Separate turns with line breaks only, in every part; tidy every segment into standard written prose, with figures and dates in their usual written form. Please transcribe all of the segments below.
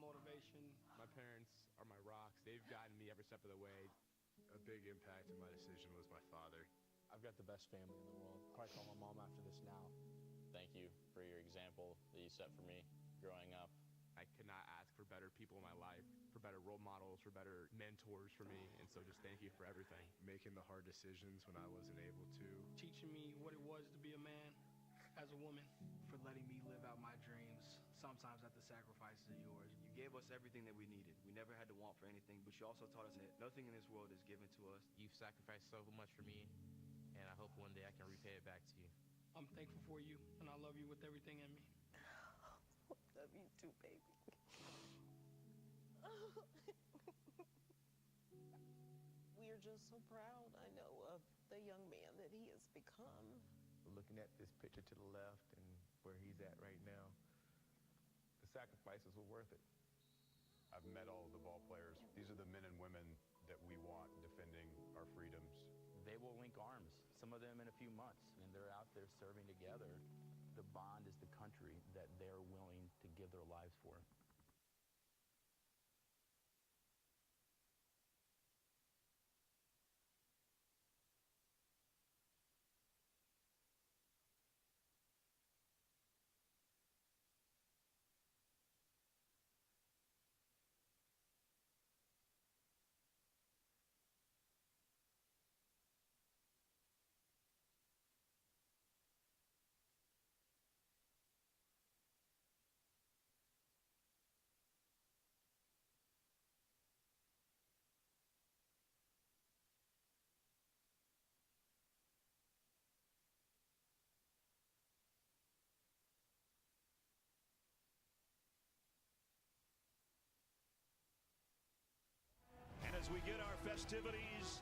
motivation.
My parents are my rocks. They've gotten me every step of the way.
A big impact in my decision was my father.
I've got the best family in the world. Probably call my mom after this now.
Thank you for your example that you set for me growing up.
I could not ask for better people in my life, for better role models, for better mentors for me, and so just thank you for everything.
Making the hard decisions when I wasn't able to.
Teaching me what it was to be a man as a woman.
For letting me live out my dreams, sometimes at the sacrifices of yours.
You gave us everything that we needed. We never had to want for anything, but you also taught us that nothing in this world is given to us.
You've sacrificed so much for me, and I hope one day I can repay it back to you.
I'm thankful for you, and I love you with everything in me.
Love you too, baby. We are just so proud, I know, of the young man that he has become.
Looking at this picture to the left and where he's at right now, the sacrifices were worth it.
I've met all of the ball players. These are the men and women that we want defending our freedoms.
They will link arms, some of them in a few months, and they're out there serving together. The bond is the country that they're willing to give their lives for.
And as we get our festivities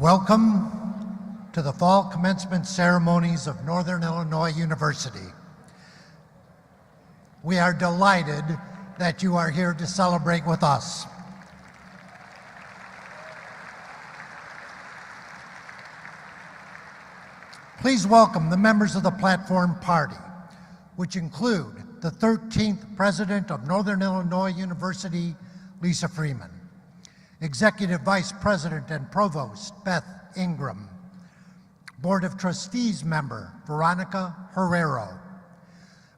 Welcome to the fall commencement ceremonies of Northern Illinois University. We are delighted that you are here to celebrate with us. Please welcome the members of the Platform Party, which include the 13th President of Northern Illinois University, Lisa Freeman, Executive Vice President and Provost, Beth Ingram, Board of Trustees member, Veronica Herrero,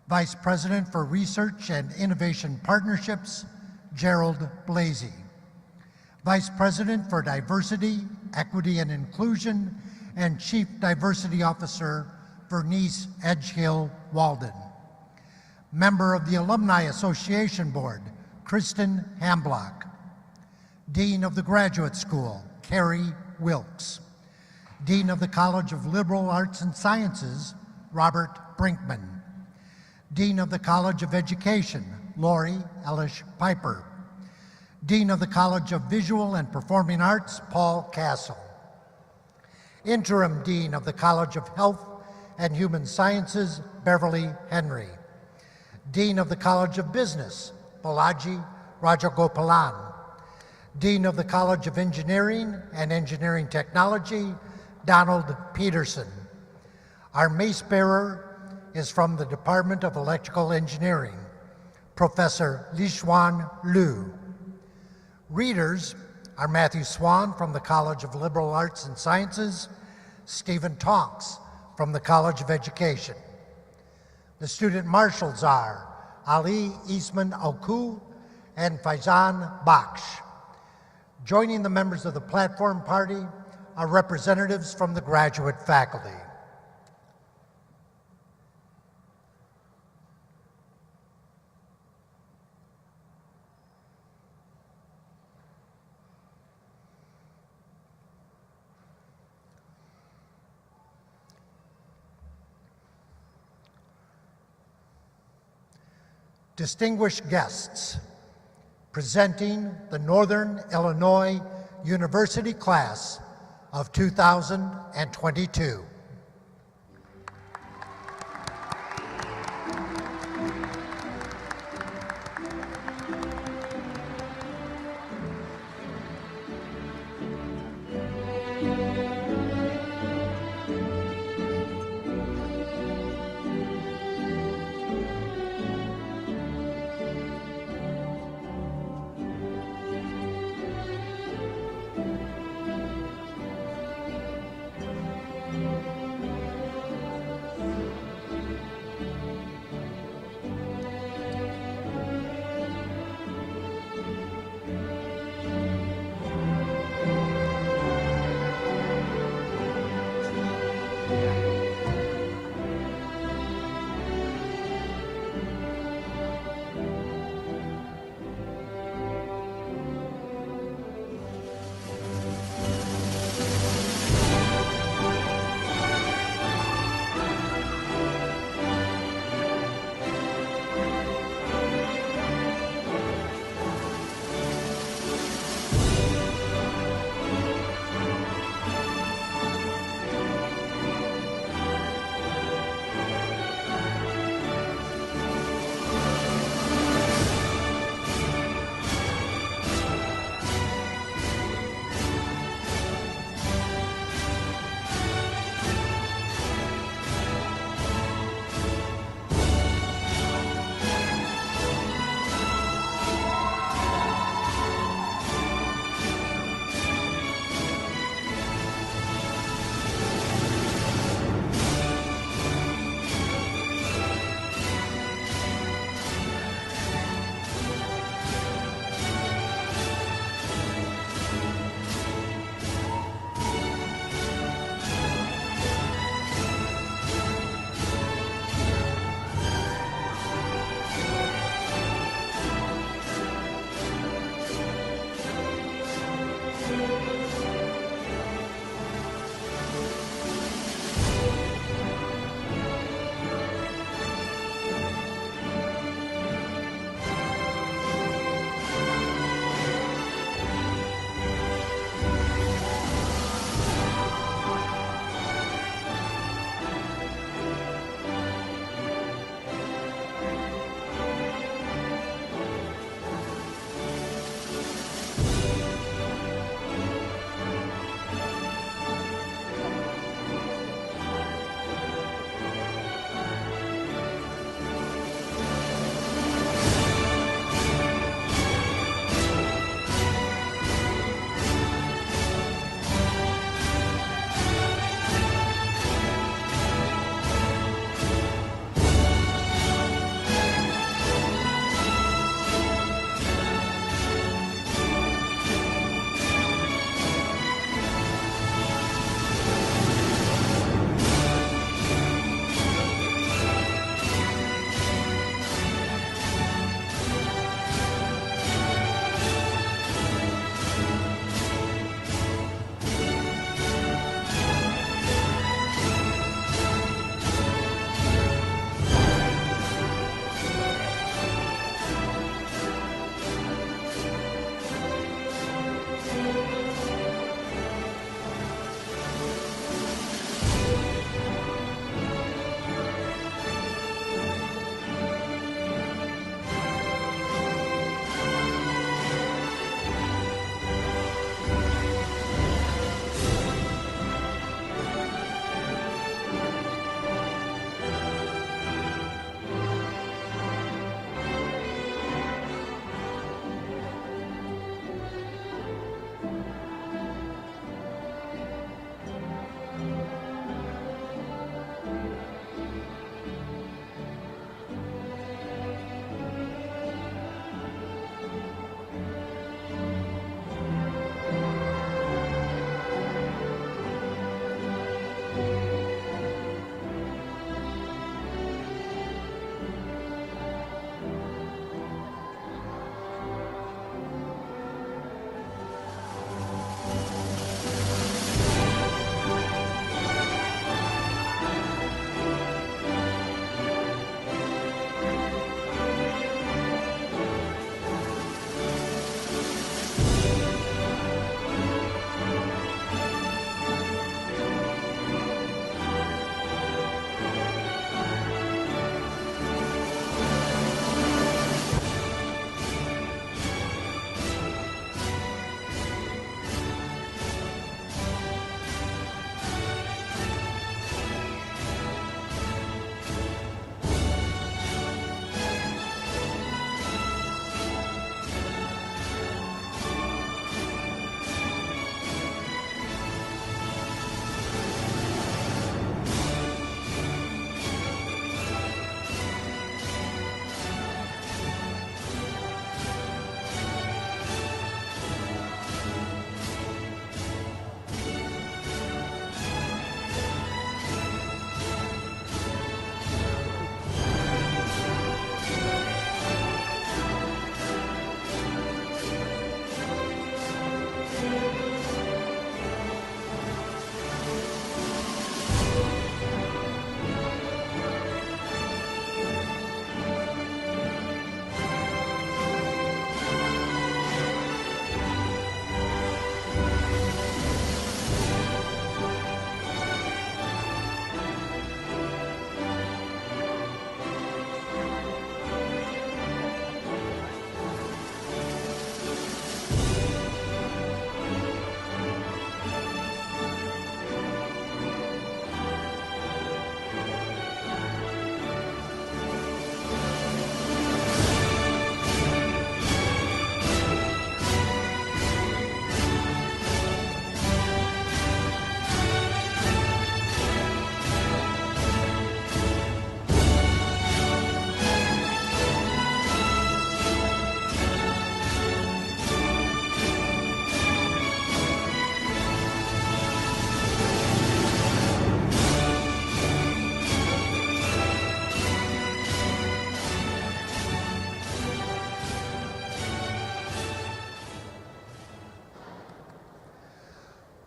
Vice President for Research and Innovation Partnerships, Gerald Blasey, Vice President for Diversity, Equity, and Inclusion, and Chief Diversity Officer, Vernice Edgehill Walden. Member of the Alumni Association Board, Kristen Hamblock. Dean of the Graduate School, Carrie Wilkes. Dean of the College of Liberal Arts and Sciences, Robert Brinkman. Dean of the College of Education, Lori Ellish Piper. Dean of the College of Visual and Performing Arts, Paul Castle. Interim Dean of the College of Health and Human Sciences, Beverly Henry. Dean of the College of Business, Balaji Rajagopalan. Dean of the College of Engineering and Engineering Technology, Donald Peterson. Our mace bearer is from the Department of Electrical Engineering, Professor Lixuan Liu. Readers are Matthew Swan from the College of Liberal Arts and Sciences, Stephen Tonks from the College of Education. The student marshals are Ali Isman Alku and Faizan Baksh. Joining the members of the platform party are representatives from the graduate faculty. Distinguished guests, presenting the Northern Illinois University class of 2022.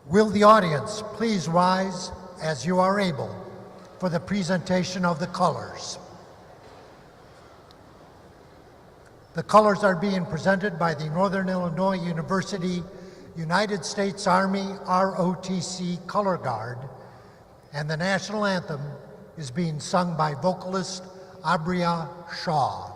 Will the audience please rise as you are able for the presentation of the colors? The colors are being presented by the Northern Illinois University United States Army ROTC Color Guard, and the national anthem is being sung by vocalist Abria Shaw.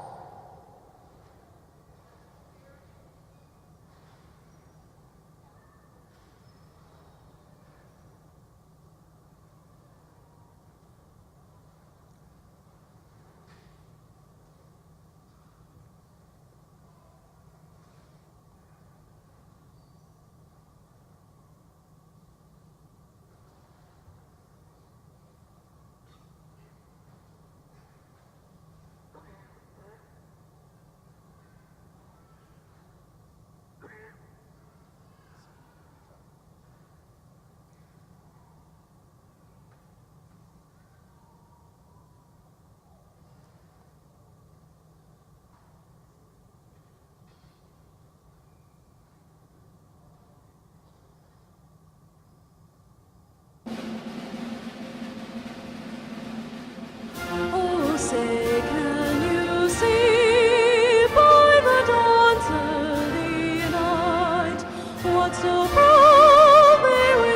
Oh, say, can you see by the dawn's early night what so proudly we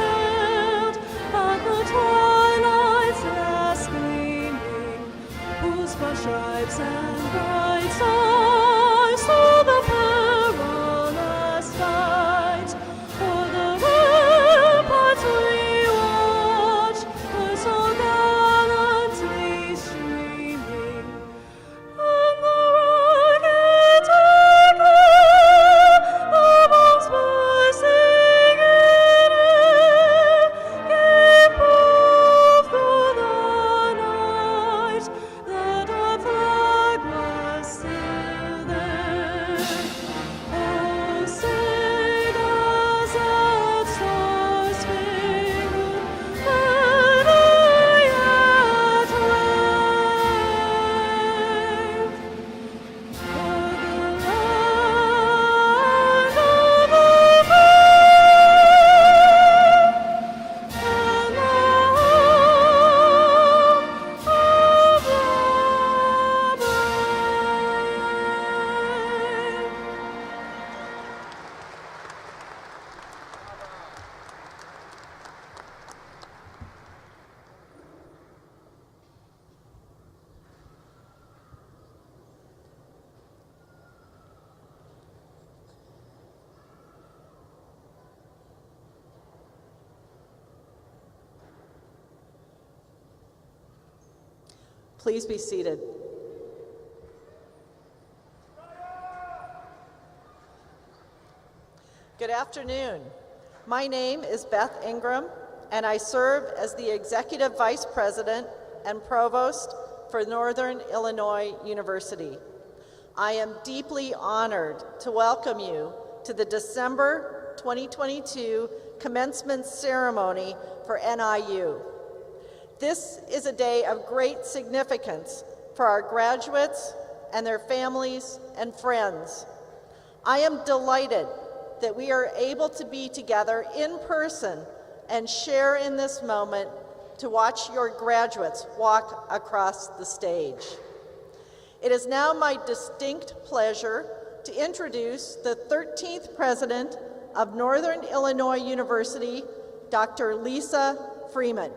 hailed at the twilight's last gleaming, whose fresh stripes and bright stars saw the perilous fight? For the ramparts we watched were so gallantly streaming, and the rockets echo, the bombs bursting in air, gave proof through the night that our flag was still there. Oh, say does that star-spangled banner yet wave o'er the land of the free and the
Please be seated. Good afternoon. My name is Beth Ingram, and I serve as the Executive Vice President and Provost for Northern Illinois University. I am deeply honored to welcome you to the December 2022 commencement ceremony for NIU. This is a day of great significance for our graduates and their families and friends. I am delighted that we are able to be together in person and share in this moment to watch your graduates walk across the stage. It is now my distinct pleasure to introduce the 13th President of Northern Illinois University, Dr. Lisa Freeman.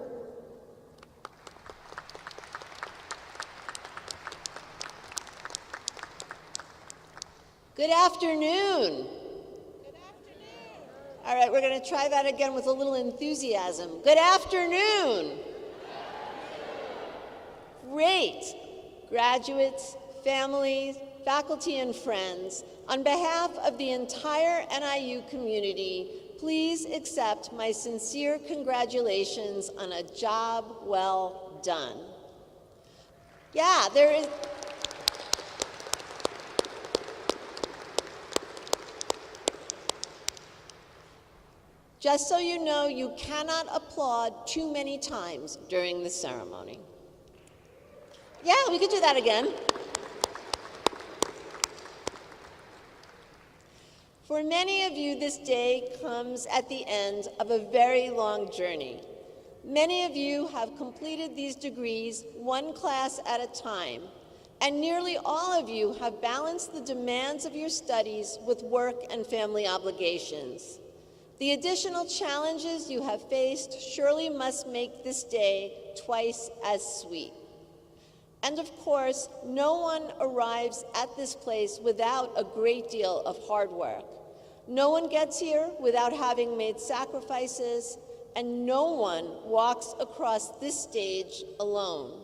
Good afternoon. All right, we're going to try that again with a little enthusiasm. Good afternoon. Great. Graduates, families, faculty, and friends, on behalf of the entire NIU community, please accept my sincere congratulations on a job well done. Yeah, there is... Just so you know, you cannot applaud too many times during the ceremony. Yeah, we could do that again. For many of you, this day comes at the end of a very long journey. Many of you have completed these degrees one class at a time, and nearly all of you have balanced the demands of your studies with work and family obligations. The additional challenges you have faced surely must make this day twice as sweet. And of course, no one arrives at this place without a great deal of hard work. No one gets here without having made sacrifices, and no one walks across this stage alone.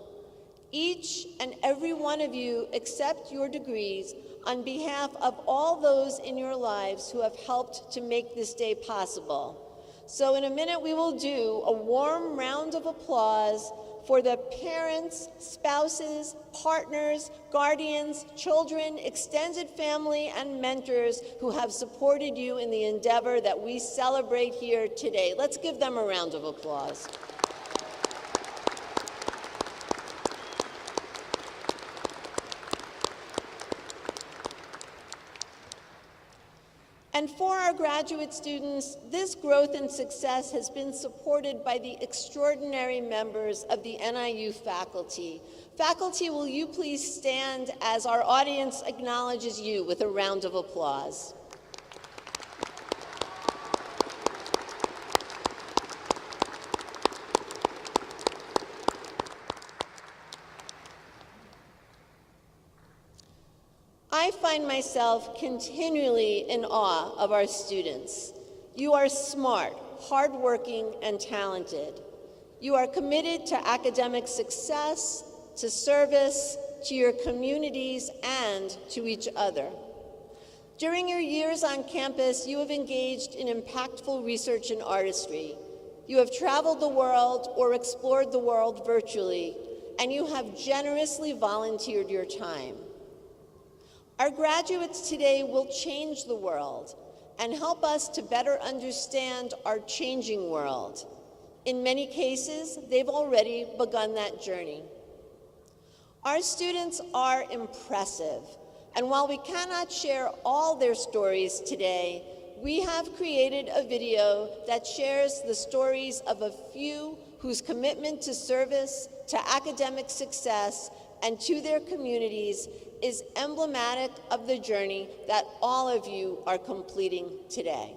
Each and every one of you accept your degrees on behalf of all those in your lives who have helped to make this day possible. So in a minute, we will do a warm round of applause for the parents, spouses, partners, guardians, children, extended family, and mentors who have supported you in the endeavor that we celebrate here today. Let's give them a round of applause. And for our graduate students, this growth and success has been supported by the extraordinary members of the NIU faculty. Faculty, will you please stand as our audience acknowledges you with a round of applause. I find myself continually in awe of our students. You are smart, hardworking, and talented. You are committed to academic success, to service, to your communities, and to each other. During your years on campus, you have engaged in impactful research and artistry. You have traveled the world or explored the world virtually, and you have generously volunteered your time. Our graduates today will change the world and help us to better understand our changing world. In many cases, they've already begun that journey. Our students are impressive, and while we cannot share all their stories today, we have created a video that shares the stories of a few whose commitment to service, to academic success, and to their communities is emblematic of the journey that all of you are completing today.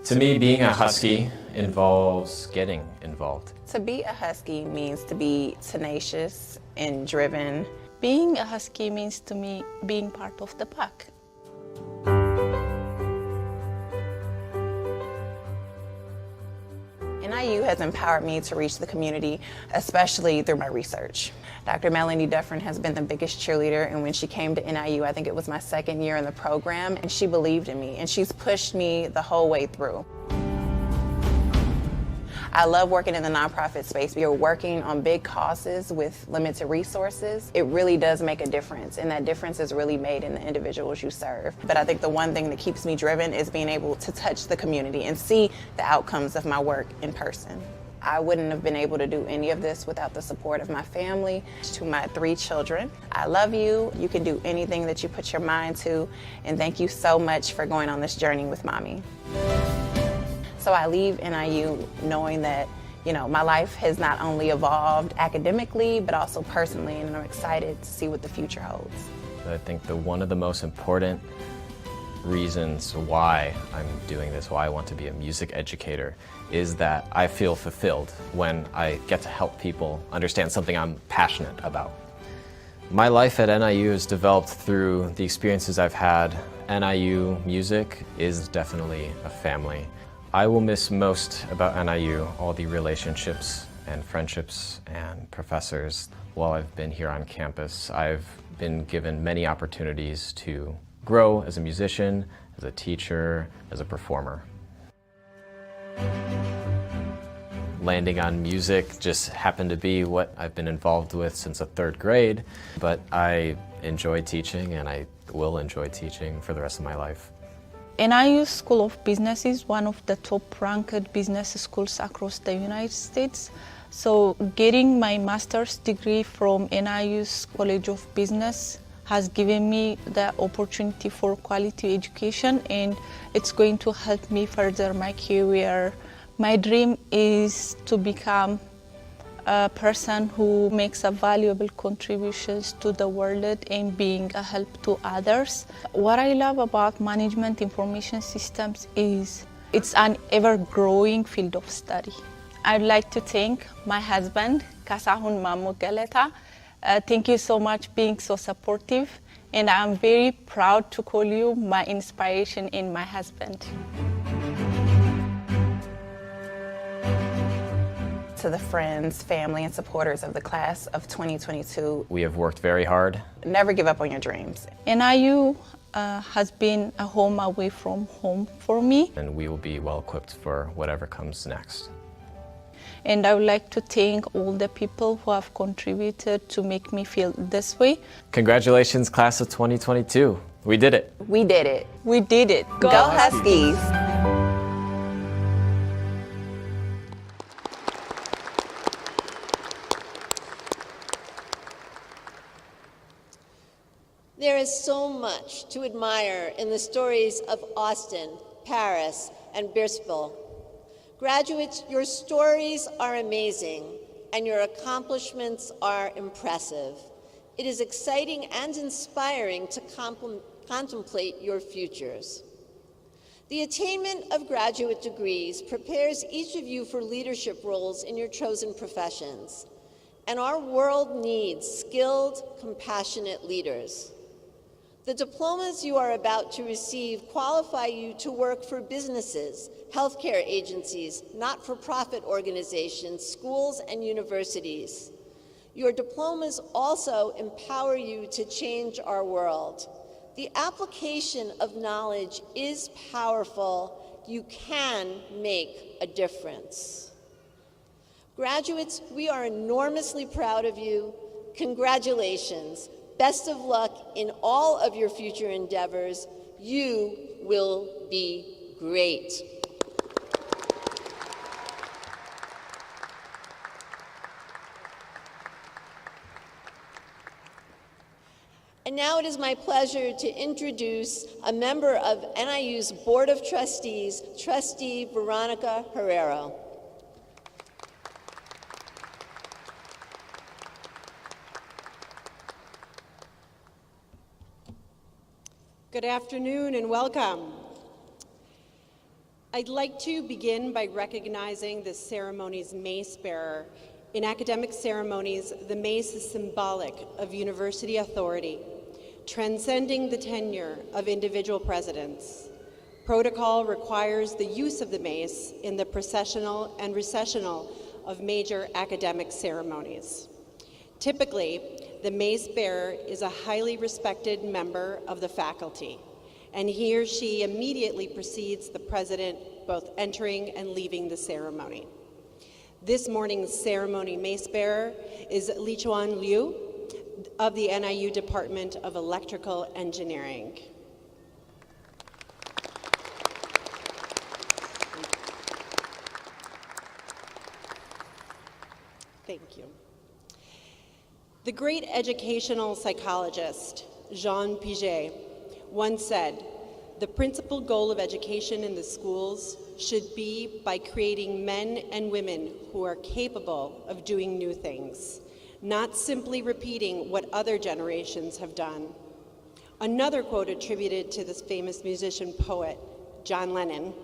To me, being a Husky involves getting involved.
To be a Husky means to be tenacious and driven.
Being a Husky means to me being part of the pack.
NIU has empowered me to reach the community, especially through my research. Dr. Melanie Dufferin has been the biggest cheerleader, and when she came to NIU, I think it was my second year in the program, and she believed in me, and she's pushed me the whole way through. I love working in the nonprofit space. You're working on big causes with limited resources. It really does make a difference, and that difference is really made in the individuals you serve. But I think the one thing that keeps me driven is being able to touch the community and see the outcomes of my work in person. I wouldn't have been able to do any of this without the support of my family. To my 3 children, I love you. You can do anything that you put your mind to, and thank you so much for going on this journey with Mommy. So I leave NIU knowing that, my life has not only evolved academically, but also personally, and I'm excited to see what the future holds.
I think one of the most important reasons why I'm doing this, why I want to be a music educator, is that I feel fulfilled when I get to help people understand something I'm passionate about. My life at NIU is developed through the experiences I've had. NIU music is definitely a family. I will miss most about NIU all the relationships and friendships and professors. While I've been here on campus, I've been given many opportunities to grow as a musician, as a teacher, as a performer. Landing on music just happened to be what I've been involved with since the 3rd grade, but I enjoy teaching and I will enjoy teaching for the rest of my life.
NIU School of Business is one of the top-ranked business schools across the United States. So getting my master's degree from NIU's College of Business has given me the opportunity for quality education, and it's going to help me further my career. My dream is to become a person who makes a valuable contributions to the world and being a help to others. What I love about management information systems is it's an ever-growing field of study. I'd like to thank my husband, Kasahun Mamu Galeta. Thank you so much being so supportive, and I'm very proud to call you my inspiration and my husband.
To the friends, family, and supporters of the class of 2022.
We have worked very hard.
Never give up on your dreams.
NIU has been a home away from home for me.
And we will be well equipped for whatever comes next.
And I would like to thank all the people who have contributed to make me feel this way.
Congratulations, class of 2022. We did it.
We did it.
We did it.
Go Huskies.
There is so much to admire in the stories of Austin, Paris, and Birchville. Graduates, your stories are amazing, and your accomplishments are impressive. It is exciting and inspiring to contemplate your futures. The attainment of graduate degrees prepares each of you for leadership roles in your chosen professions, and our world needs skilled, compassionate leaders. The diplomas you are about to receive qualify you to work for businesses, healthcare agencies, not-for-profit organizations, schools, and universities. Your diplomas also empower you to change our world. The application of knowledge is powerful. You can make a difference. Graduates, we are enormously proud of you. Congratulations. Best of luck in all of your future endeavors. You will be great. And now it is my pleasure to introduce a member of NIU's Board of Trustees, Trustee Veronica Herrero.
Good afternoon and welcome. I'd like to begin by recognizing the ceremony's mace bearer. In academic ceremonies, the mace is symbolic of university authority, transcending the tenure of individual presidents. Protocol requires the use of the mace in the processional and recessional of major academic ceremonies. Typically, the mace bearer is a highly respected member of the faculty, and he or she immediately precedes the president both entering and leaving the ceremony. This morning's ceremony mace bearer is Li Chuan Liu of the NIU Department of Electrical Engineering. Thank you. The great educational psychologist, Jean Piaget, once said, "The principal goal of education in the schools should be by creating men and women who are capable of doing new things, not simply repeating what other generations have done." Another quote attributed to this famous musician poet, John Lennon,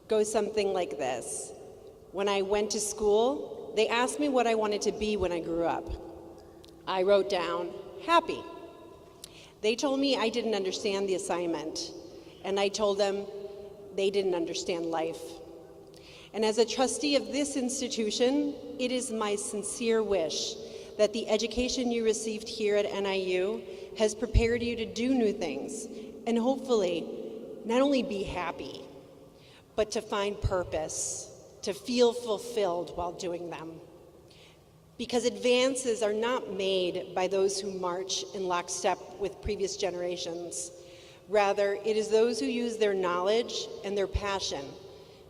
goes something like this: "When I went to school, they asked me what I wanted to be when I grew up. I wrote down, happy. They told me I didn't understand the assignment, and I told them they didn't understand life. And as a trustee of this institution, it is my sincere wish that the education you received here at NIU has prepared you to do new things, and hopefully not only be happy, but to find purpose, to feel fulfilled while doing them. Because advances are not made by those who march in lockstep with previous generations. Rather, it is those who use their knowledge and their passion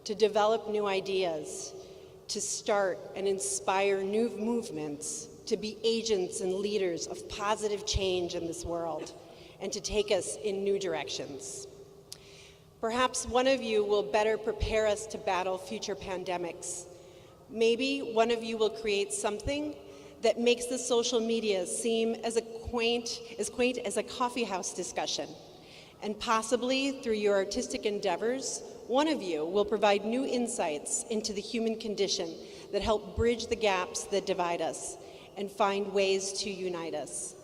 to develop new ideas, to start and inspire new movements, to be agents and leaders of positive change in this world and to take us in new directions. Perhaps one of you will better prepare us to battle future pandemics. Maybe one of you will create something that makes the social media seem as quaint as a coffeehouse discussion. And possibly through your artistic endeavors, one of you will provide new insights into the human condition that help bridge the gaps that divide us and find ways to unite us,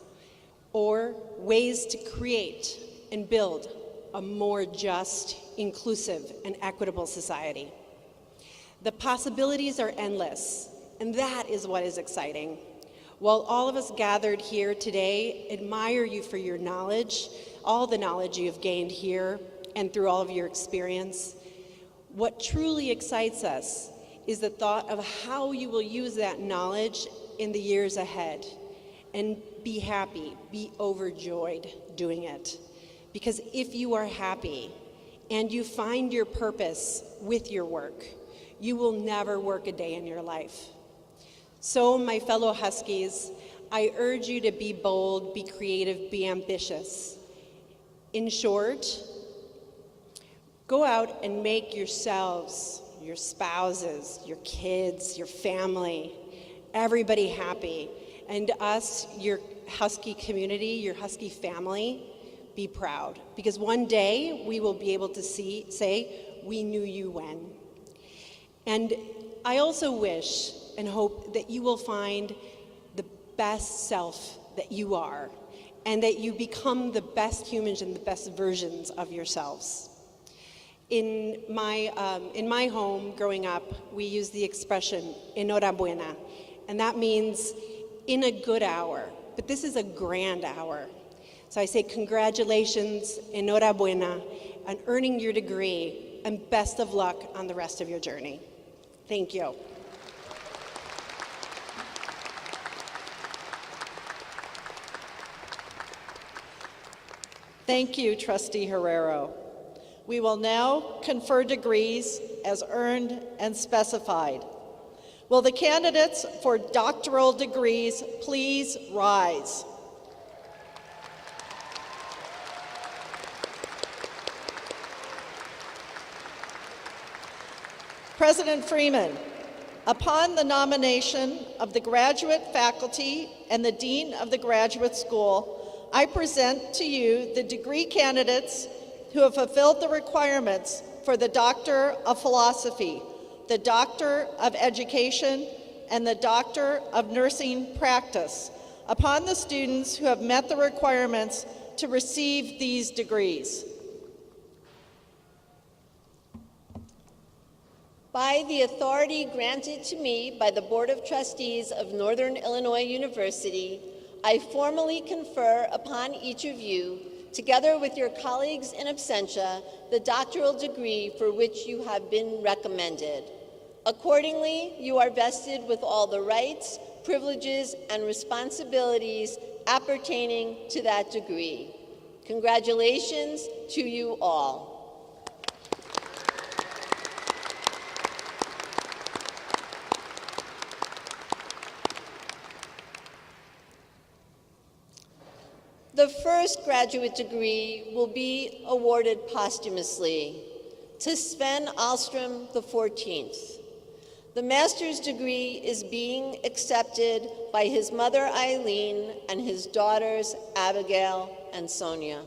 or ways to create and build a more just, inclusive, and equitable society. The possibilities are endless, and that is what is exciting. While all of us gathered here today admire you for your knowledge, all the knowledge you have gained here and through all of your experience, what truly excites us is the thought of how you will use that knowledge in the years ahead. And be happy, be overjoyed doing it. Because if you are happy and you find your purpose with your work, you will never work a day in your life. So, my fellow Huskies, I urge you to be bold, be creative, be ambitious. In short, go out and make yourselves, your spouses, your kids, your family, everybody happy. And us, your Husky community, your Husky family, be proud. Because one day we will be able to say, we knew you when. And I also wish and hope that you will find the best self that you are, and that you become the best humans and the best versions of yourselves. In my home growing up, we use the expression enhorabuena, and that means in a good hour, but this is a grand hour. So I say congratulations, enhorabuena, on earning your degree, and best of luck on the rest of your journey. Thank you.
Thank you, Trustee Herrero. We will now confer degrees as earned and specified. Will the candidates for doctoral degrees please rise? President Freeman, upon the nomination of the graduate faculty and the Dean of the Graduate School, I present to you the degree candidates who have fulfilled the requirements for the Doctor of Philosophy, the Doctor of Education, and the Doctor of Nursing Practice, upon the students who have met the requirements to receive these degrees.
By the authority granted to me by the Board of Trustees of Northern Illinois University, I formally confer upon each of you, together with your colleagues in absentia, the doctoral degree for which you have been recommended. Accordingly, you are vested with all the rights, privileges, and responsibilities appertaining to that degree. Congratulations to you all. The first graduate degree will be awarded posthumously to Sven Alstrom XIV. The master's degree is being accepted by his mother Eileen and his daughters Abigail and Sonia.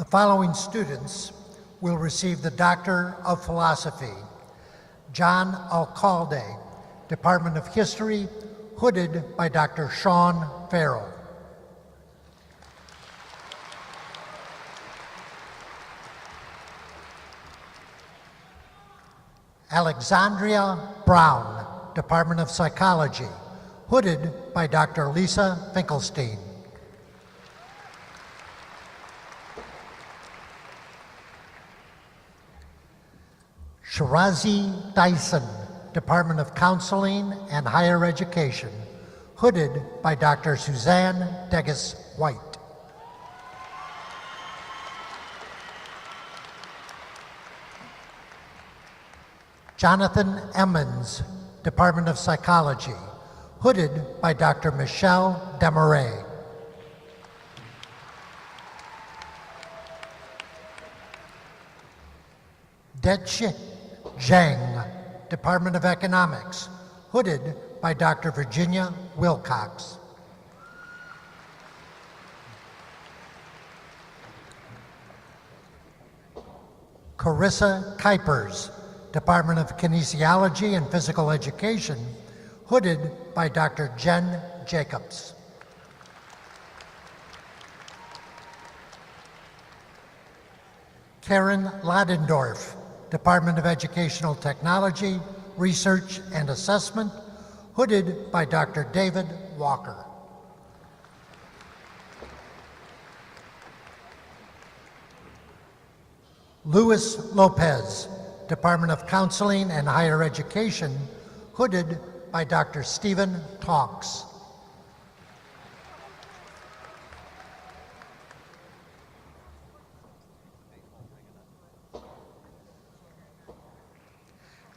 The following students will receive the Doctor of Philosophy. John Alcalde, Department of History, hooded by Dr. Sean Farrell. Alexandria Brown, Department of Psychology, hooded by Dr. Lisa Finkelstein. Shirazi Dyson, Department of Counseling and Higher Education, hooded by Dr. Suzanne Degas-White. Jonathan Emmons, Department of Psychology, hooded by Dr. Michelle Demarais. Dechi Zhang, Department of Economics, hooded by Dr. Virginia Wilcox. Carissa Kuipers, Department of Kinesiology and Physical Education, hooded by Dr. Jen Jacobs. Karen Ladendorf, Department of Educational Technology, Research and Assessment, hooded by Dr. David Walker. Luis Lopez, Department of Counseling and Higher Education, hooded by Dr. Stephen Tonks.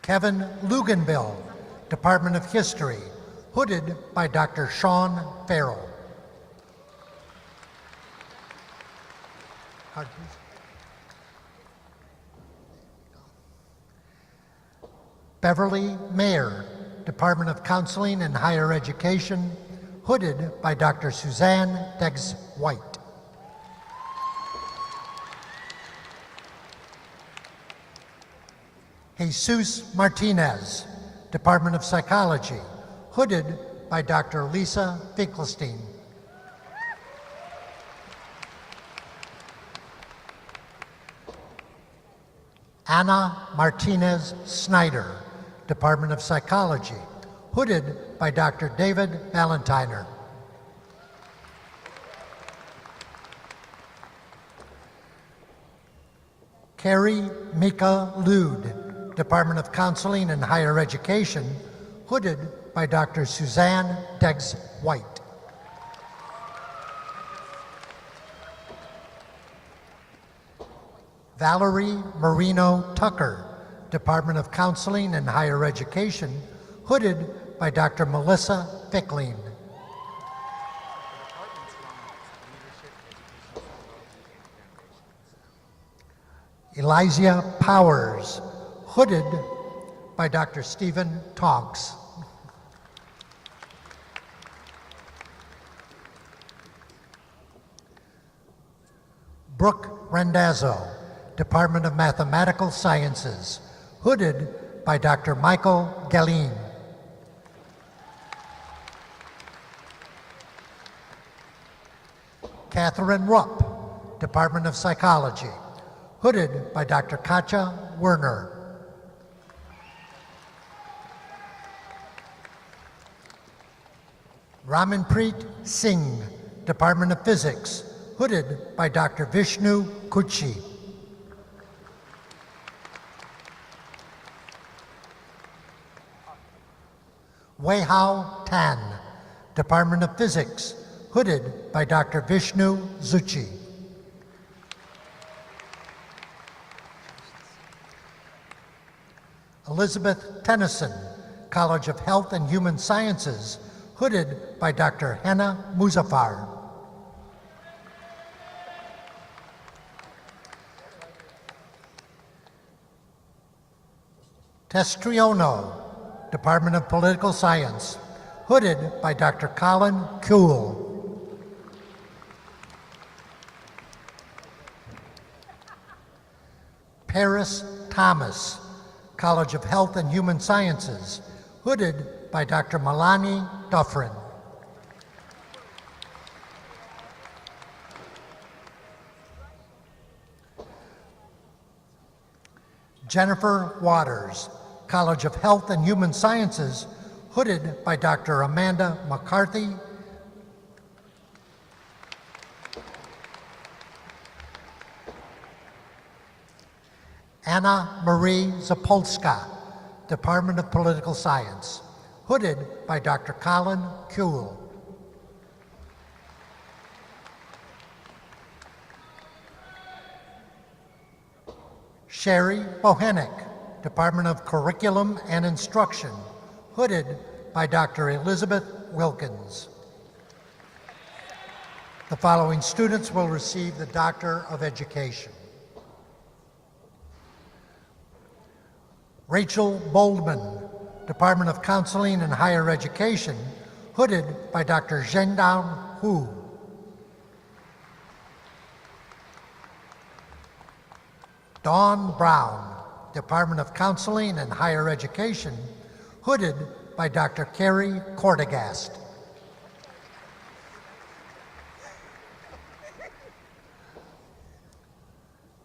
Kevin Luganville, Department of History, hooded by Dr. Sean Farrell. Beverly Mayer, Department of Counseling and Higher Education, hooded by Dr. Suzanne Degas-White. Jesus Martinez, Department of Psychology, hooded by Dr. Lisa Finkelstein. Anna Martinez Snyder, Department of Psychology, hooded by Dr. David Valentiner. Carrie Mika Lude, Department of Counseling and Higher Education, hooded by Dr. Suzanne Degas-White. Valerie Marino Tucker, Department of Counseling and Higher Education, hooded by Dr. Melissa Fickling. Elijah Powers, hooded by Dr. Stephen Tonks. Brooke Randazzo, Department of Mathematical Sciences, hooded by Dr. Michael Galline. Catherine Rupp, Department of Psychology, hooded by Dr. Katja Werner. Ramanpreet Singh, Department of Physics, hooded by Dr. Vishnu Kuchi. Weihao Tan, Department of Physics, hooded by Dr. Vishnu Zuchi. Elizabeth Tennyson, College of Health and Human Sciences, hooded by Dr. Henna Muzaffar. Testriono, Department of Political Science, hooded by Dr. Colin Kuhl. Paris Thomas, College of Health and Human Sciences, hooded by Dr. Melanie Dufresne. Jennifer Waters, College of Health and Human Sciences, hooded by Dr. Amanda McCarthy. Anna Marie Zapolska, Department of Political Science, hooded by Dr. Colin Kuehl. Sherry Bohenik, Department of Curriculum and Instruction, hooded by Dr. Elizabeth Wilkins. The following students will receive the Doctor of Education. Rachel Boldman, Department of Counseling and Higher Education, hooded by Dr. Zhendong Hu. Dawn Brown, Department of Counseling and Higher Education, hooded by Dr. Carrie Cortegast.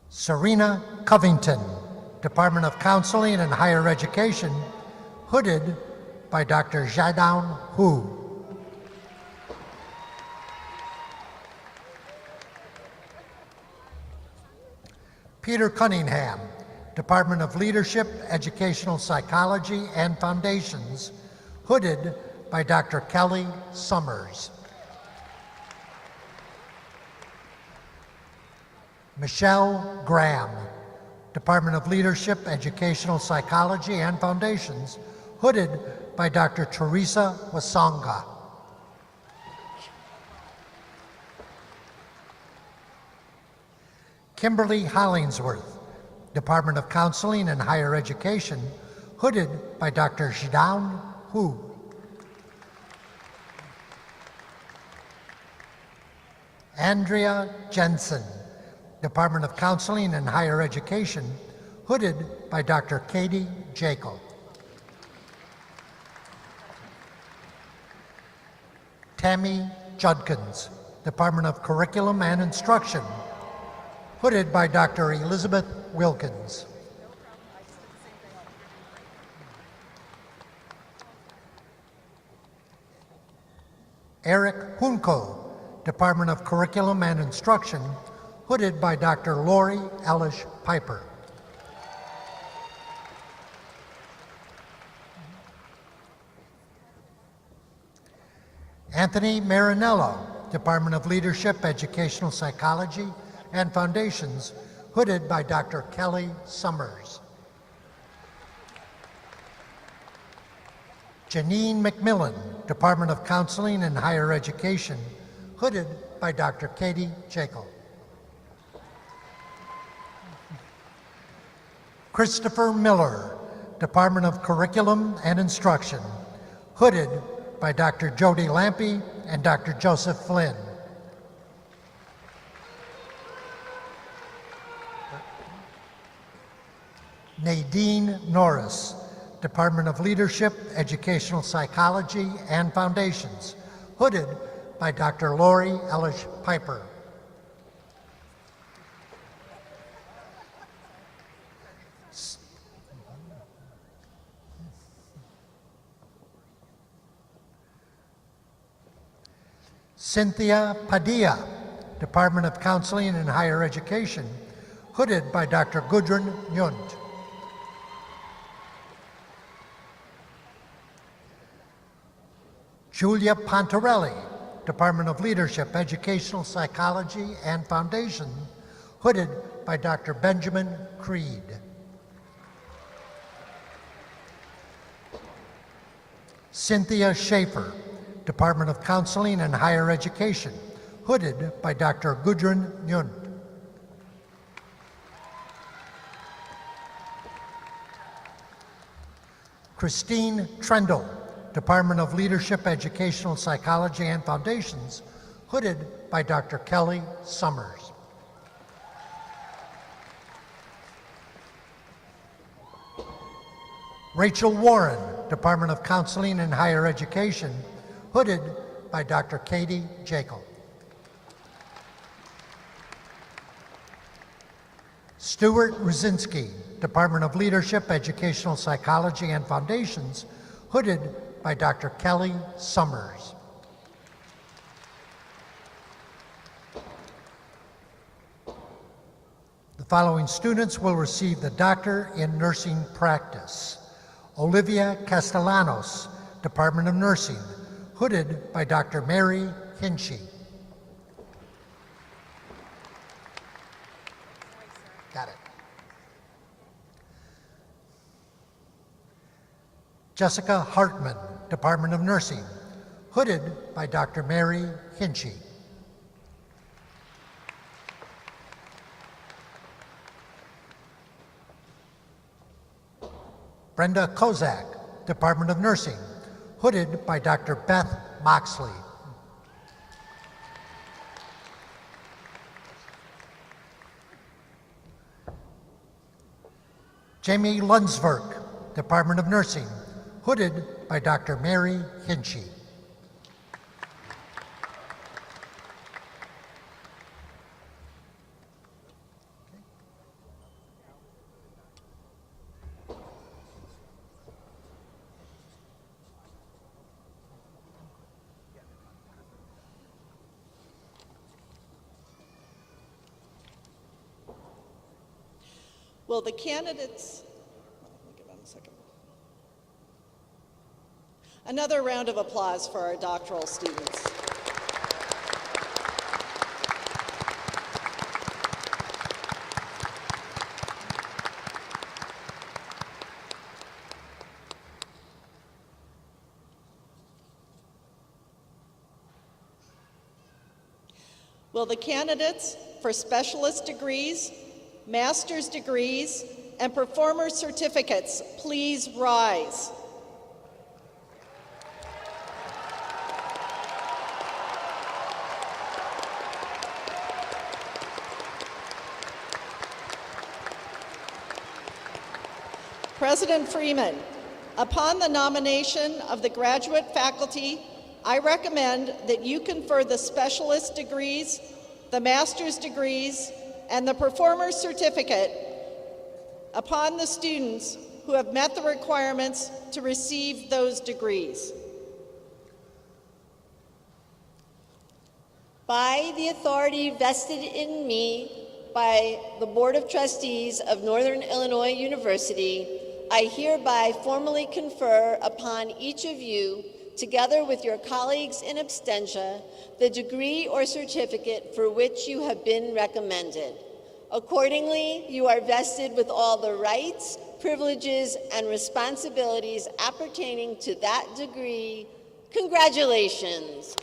Serena Covington, Department of Counseling and Higher Education, hooded by Dr. Zhendong Hu. Peter Cunningham, Department of Leadership, Educational Psychology and Foundations, hooded by Dr. Kelly Summers. Michelle Graham, Department of Leadership, Educational Psychology and Foundations, hooded by Dr. Teresa Wasonga. Kimberly Hollingsworth, Department of Counseling and Higher Education, hooded by Dr. Zhendong Hu. Andrea Jensen, Department of Counseling and Higher Education, hooded by Dr. Katie Jekyll. Tammy Judkins, Department of Curriculum and Instruction, hooded by Dr. Elizabeth Wilkins. Eric Hunko, Department of Curriculum and Instruction, hooded by Dr. Lori Ellish Piper. Anthony Marinello, Department of Leadership, Educational Psychology and Foundations, hooded by Dr. Kelly Summers. Janine McMillan, Department of Counseling and Higher Education, hooded by Dr. Katie Jekyll. Christopher Miller, Department of Curriculum and Instruction, hooded by Dr. Jody Lampe and Dr. Joseph Flynn. Nadine Norris, Department of Leadership, Educational Psychology and Foundations, hooded by Dr. Lori Ellish Piper. Cynthia Padilla, Department of Counseling and Higher Education, hooded by Dr. Gudrun Nyund. Julia Pontarelli, Department of Leadership, Educational Psychology and Foundation, hooded by Dr. Benjamin Creed. Cynthia Schaefer, Department of Counseling and Higher Education, hooded by Dr. Gudrun Nyund. Christine Trendle, Department of Leadership, Educational Psychology and Foundations, hooded by Dr. Kelly Summers. Rachel Warren, Department of Counseling and Higher Education, hooded by Dr. Katie Jekyll. Stuart Rosinski, Department of Leadership, Educational Psychology and Foundations, hooded by Dr. Kelly Summers. The following students will receive the Doctor in Nursing Practice. Olivia Castellanos, Department of Nursing, hooded by Dr. Mary Hinchy. Got it. Jessica Hartman, Department of Nursing, hooded by Dr. Mary Hinchy. Brenda Kozak, Department of Nursing, hooded by Dr. Beth Moxley. Jamie Lunsberg, Department of Nursing, hooded by Dr. Mary Hinchy.
Will the candidates, give them a second. Another round of applause for our doctoral students. Will the candidates for specialist degrees, master's degrees, and performer certificates please rise? President Freeman, upon the nomination of the graduate faculty, I recommend that you confer the specialist degrees, the master's degrees, and the performer's certificate upon the students who have met the requirements to receive those degrees.
By the authority vested in me by the Board of Trustees of Northern Illinois University, I hereby formally confer upon each of you, together with your colleagues in absentia, the degree or certificate for which you have been recommended. Accordingly, you are vested with all the rights, privileges, and responsibilities appertaining to that degree. Congratulations.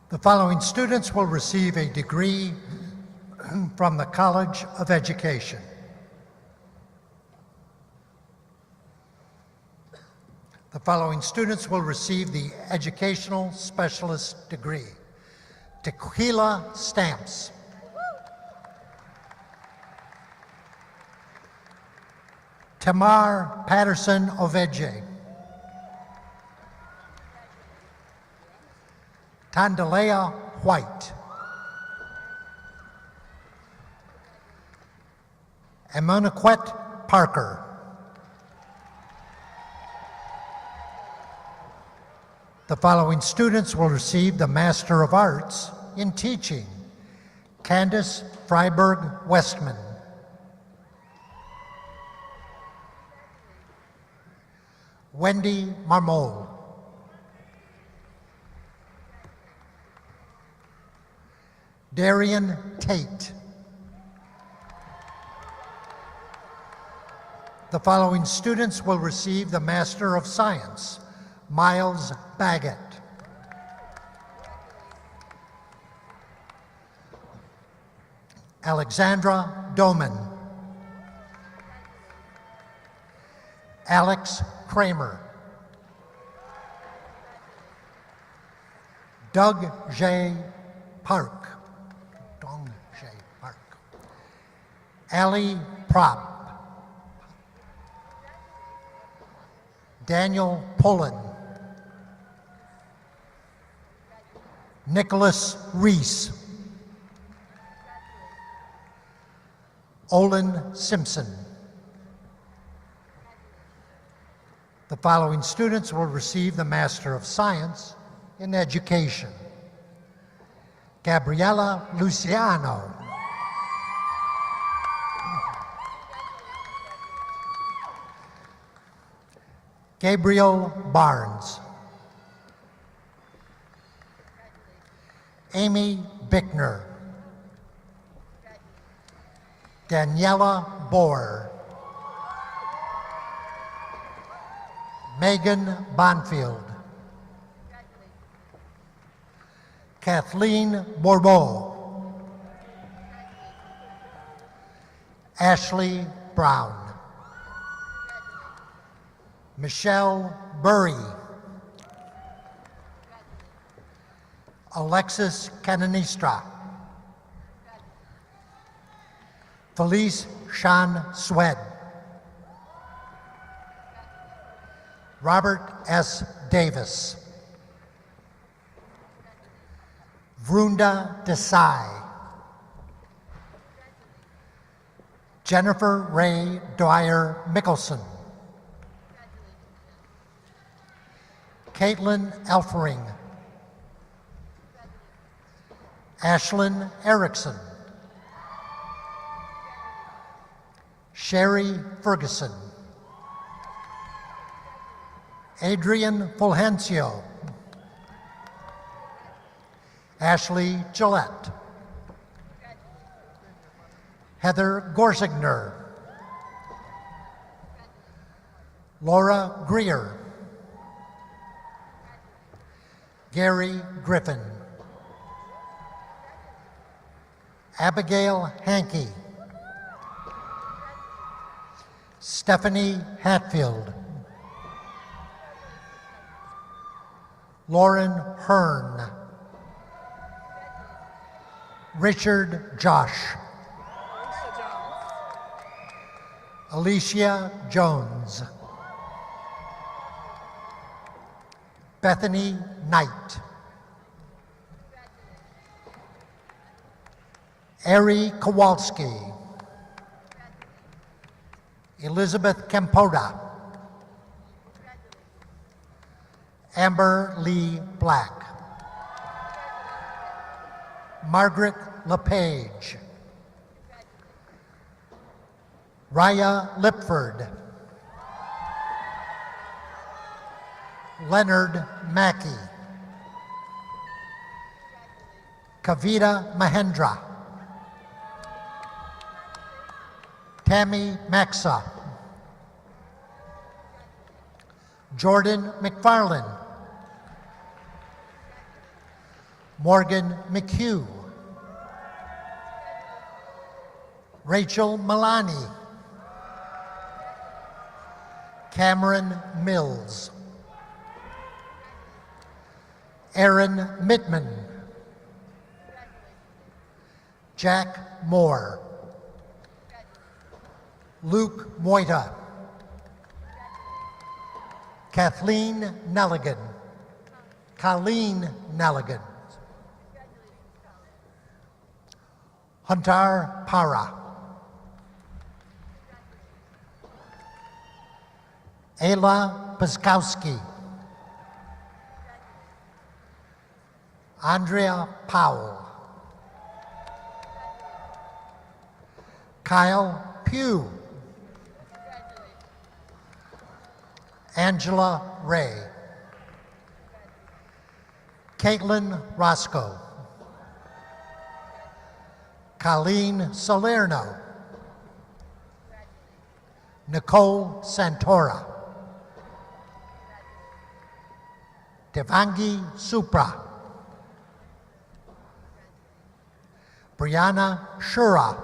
The following students will receive a degree from the College of Education. The following students will receive the Educational Specialist degree. Tequila Stamps. Tamar Patterson Ovedje. Tandalea White. Emoniquette Parker. The following students will receive the Master of Arts in Teaching. Candace Freiberg Westman. Wendy Marmol. Darian Tate. The following students will receive the Master of Science. Miles Baggett. Alexandra Doman. Alex Kramer. Doug J. Park. Dong J. Park. Allie Prop. Daniel Pullen. Nicholas Reese. Olin Simpson. The following students will receive the Master of Science in Education. Gabriella Luciano. Gabriel Barnes. Amy Bickner. Daniela Bohr. Megan Bonfield. Kathleen Bourbeau. Ashley Brown. Michelle Burry. Alexis Canonistra. Felice Sean Swed. Robert S. Davis. Vrunda Desai. Jennifer Ray Dwyer Mickelson. Caitlin Elfering. Ashlyn Erickson. Sherry Ferguson. Adrian Fulgencio. Ashley Gillette. Heather Gorsigner. Laura Greer. Gary Griffin. Abigail Hankey. Stephanie Hatfield. Lauren Hearn. Richard Josh. Alicia Jones. Bethany Knight. Ari Kowalski. Elizabeth Campota. Amber Lee Black. Margaret LePage. Raya Lipford. Leonard Mackey. Kavita Mahendra. Tammy Maxa. Jordan McFarland. Morgan McHugh. Rachel Milani. Cameron Mills. Aaron Mittman. Jack Moore. Luke Moita. Kathleen Nelligan. Colleen Nelligan. Hunter Para. Ayla Paskowski. Andrea Powell. Kyle Pugh. Angela Ray. Caitlin Roscoe. Colleen Salerno. Nicole Santora. Devangi Supra. Brianna Shura.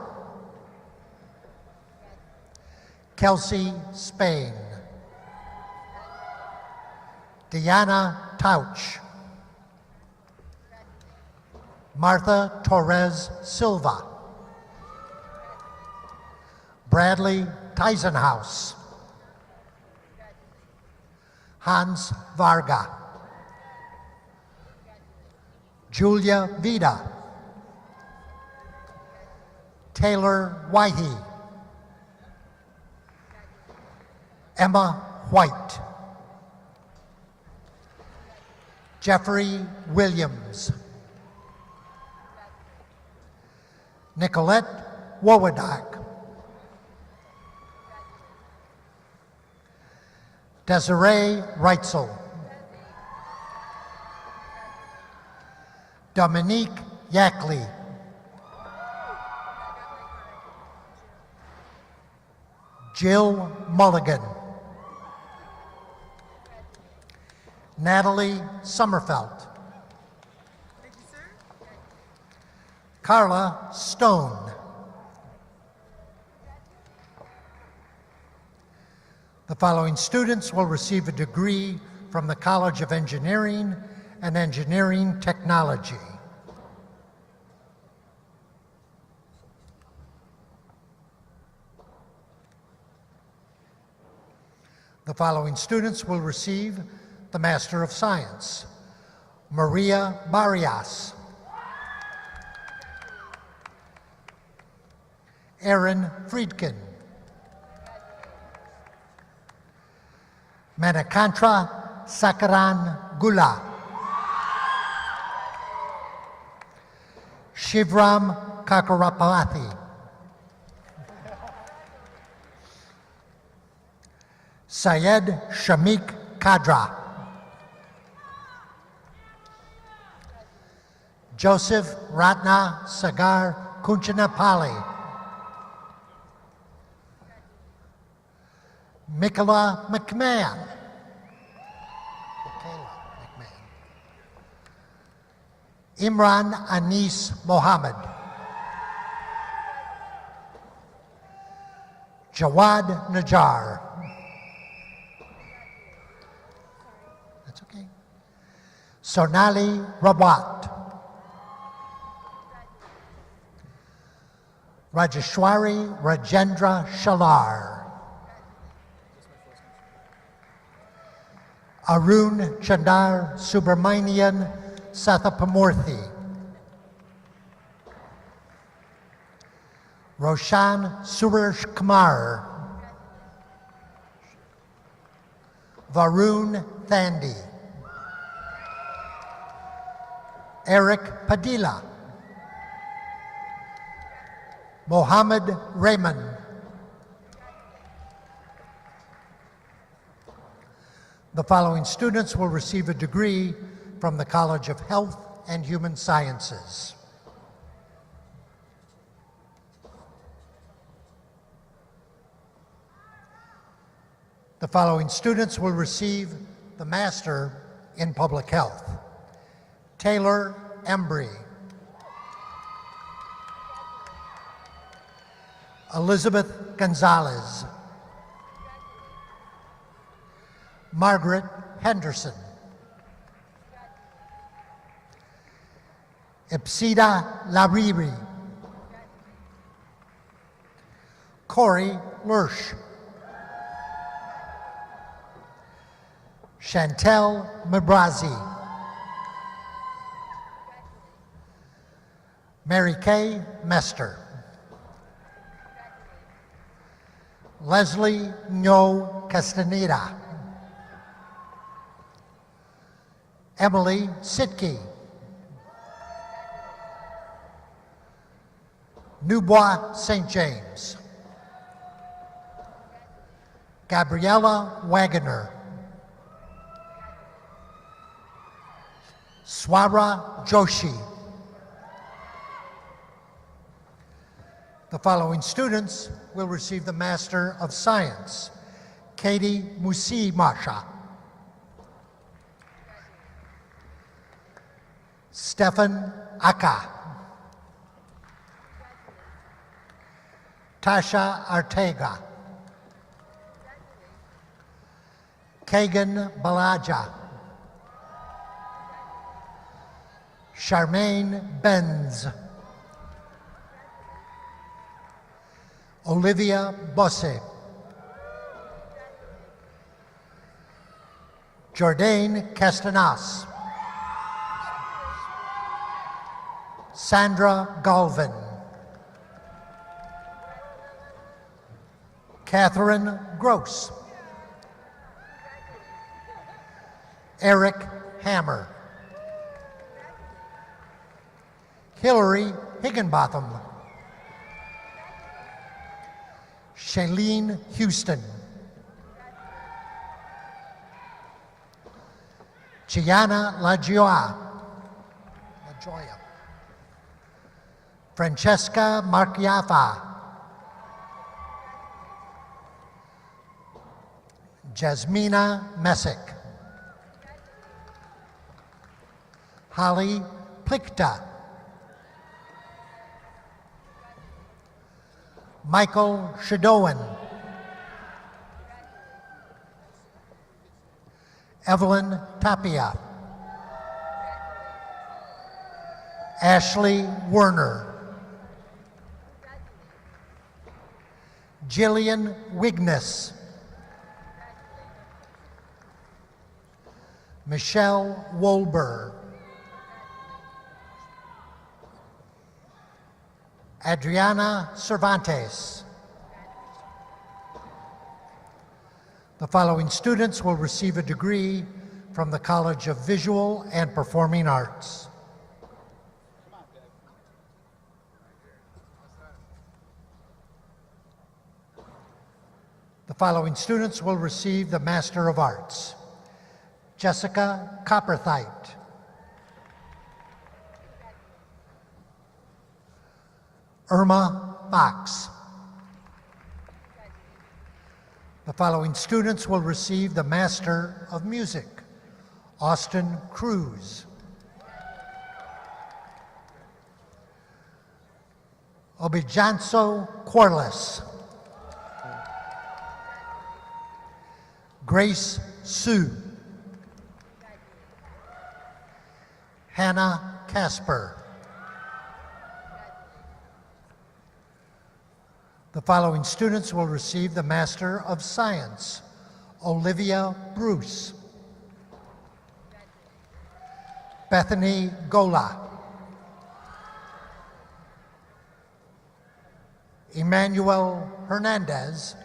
Kelsey Spain. Deanna Tauch. Martha Torres Silva. Bradley Teisenhaus. Hans Varga. Julia Vida. Taylor Wyhe. Emma White. Jeffrey Williams. Nicolette Wowadak. Desiree Reitzel. Dominique Yackley. Jill Mulligan. Natalie Sommerfeld. Carla Stone. The following students will receive a degree from the College of Engineering and Engineering Technology. The following students will receive the Master of Science. Maria Barrias. Aaron Friedkin. Manakantra Sakaran Gula. Shivram Kakarapathy. Syed Shamik Kadra. Joseph Ratna Sagar Kunchanapali. Mikola McMahon. Imran Anis Mohammed. Jawad Najjar. That's okay. Sonali Rawat. Rajeshwari Rajendra Shalar. Arun Chandar Subramanian Sathapamurthy. Roshan Suresh Kumar. Varun Thandi. Eric Padilla. Mohammed Raymond. The following students will receive a degree from the College of Health and Human Sciences. The following students will receive the Master in Public Health. Taylor Embry. Elizabeth Gonzalez. Margaret Henderson. Ipsida Lariri. Corey Lurch. Chantel Mabrazi. Mary Kay Mester. Leslie Nyo Castaneda. Emily Sitke. Newbois St. James. Gabriella Wagoner. Swara Joshi. The following students will receive the Master of Science. Katie Musi Masha. Stefan Aka. Tasha Artega. Kagan Balaja. Charmaine Benz. Olivia Bosse. Jordaine Castanas. Sandra Galvin. Catherine Gross. Eric Hammer. Hillary Higginbotham. Shailene Houston. Gianna LaGioia. Francesca Marchiaffa. Jasmina Messick. Holly Plikta. Michael Shadowan. Evelyn Tapia. Ashley Werner. Jillian Wigness. Michelle Wolber. Adriana Cervantes. The following students will receive a degree from the College of Visual and Performing Arts. The following students will receive the Master of Arts. Jessica Copperthite. Irma Fox. The following students will receive the Master of Music. Austin Cruz. Obijanso Corliss. Grace Sue. Hannah Casper. The following students will receive the Master of Science. Olivia Bruce. Bethany Gola. Emmanuel Hernandez.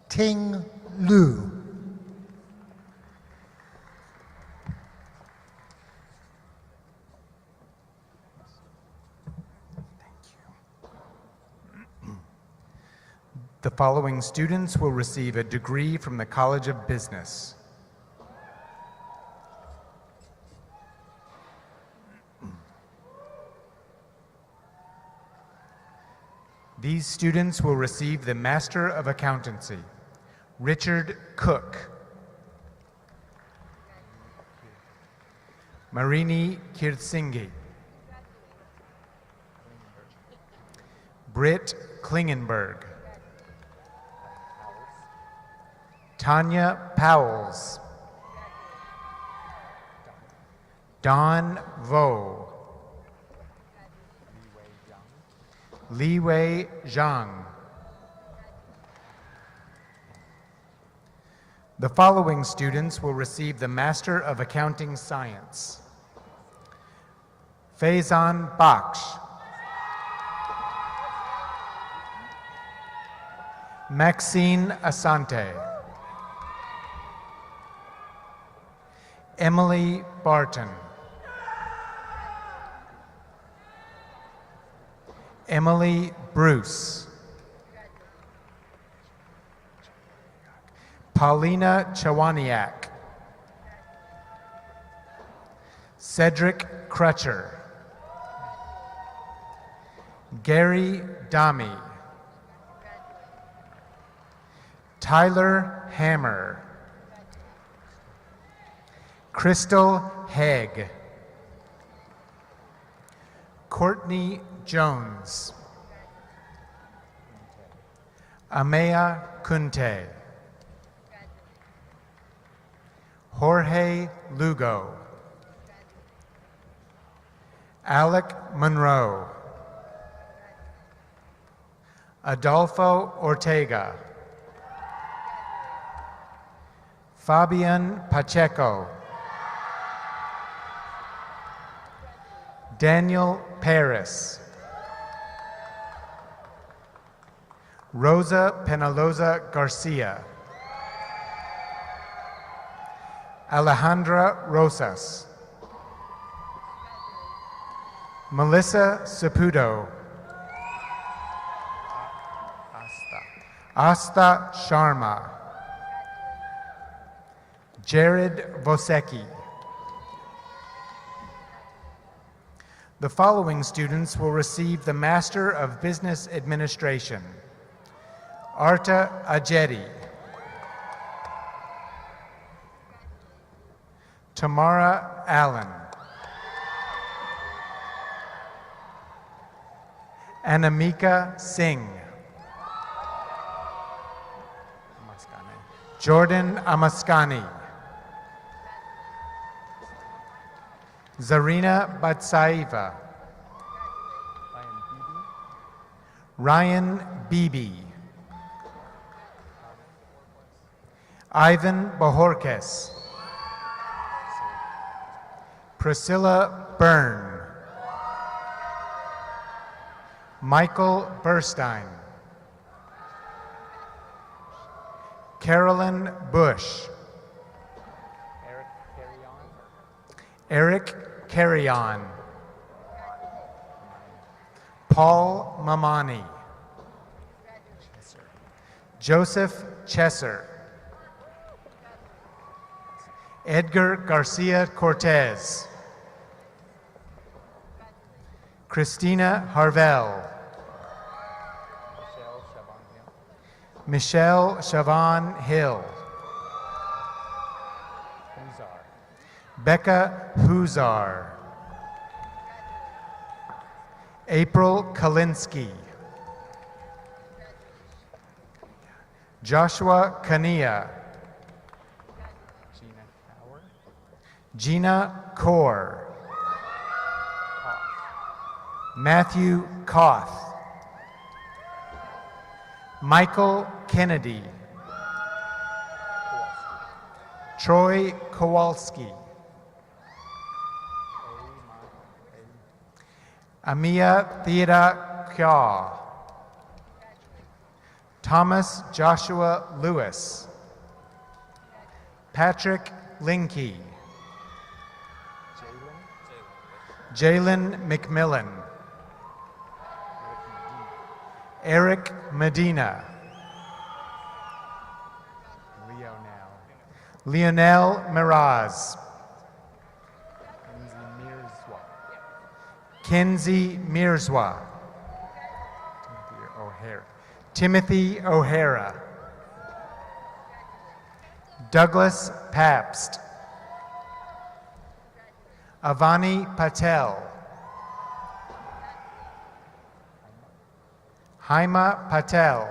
Ting Lu.
The following students will receive a degree from the College of Business. These students will receive the Master of Accountancy. Richard Cook. Marini Kirtsingi. Britt Klingenberg. Tanya Powells. Don Vo. Li Wei Zhang. The following students will receive the Master of Accounting Science. Faizan Baksh. Maxine Asante. Emily Barton. Emily Bruce. Paulina Chawaniak. Cedric Crutcher. Gary Dami. Tyler Hammer. Crystal Haig. Courtney Jones. Amaya Kunte. Jorge Lugo. Alec Monroe. Adolfo Ortega. Fabian Pacheco. Daniel Paris. Rosa Penaloza Garcia. Alejandra Rosas. Melissa Saputo. Asta Sharma. Jared Vosecki. The following students will receive the Master of Business Administration. Arta Ajedi. Tamara Allen. Anamika Singh. Jordan Amaskani. Zarina Batsaiva. Ryan Beebe. Ivan Bajorquez. Priscilla Byrne. Michael Burstein. Carolyn Bush. Eric Carrion. Paul Mamani. Joseph Chesser. Edgar Garcia Cortez. Christina Harvell. Michelle Siobhan Hill. Becca Huzar. April Kalinsky. Joshua Kania. Gina Kaur. Matthew Koth. Michael Kennedy. Troy Kowalski. Amia Theda Kya. Thomas Joshua Lewis. Patrick Linke. Jalen McMillan. Eric Medina. Lionel Miraz. Kenzie Mirzwa. Timothy O'Hara. Douglas Pabst. Avani Patel. Haima Patel.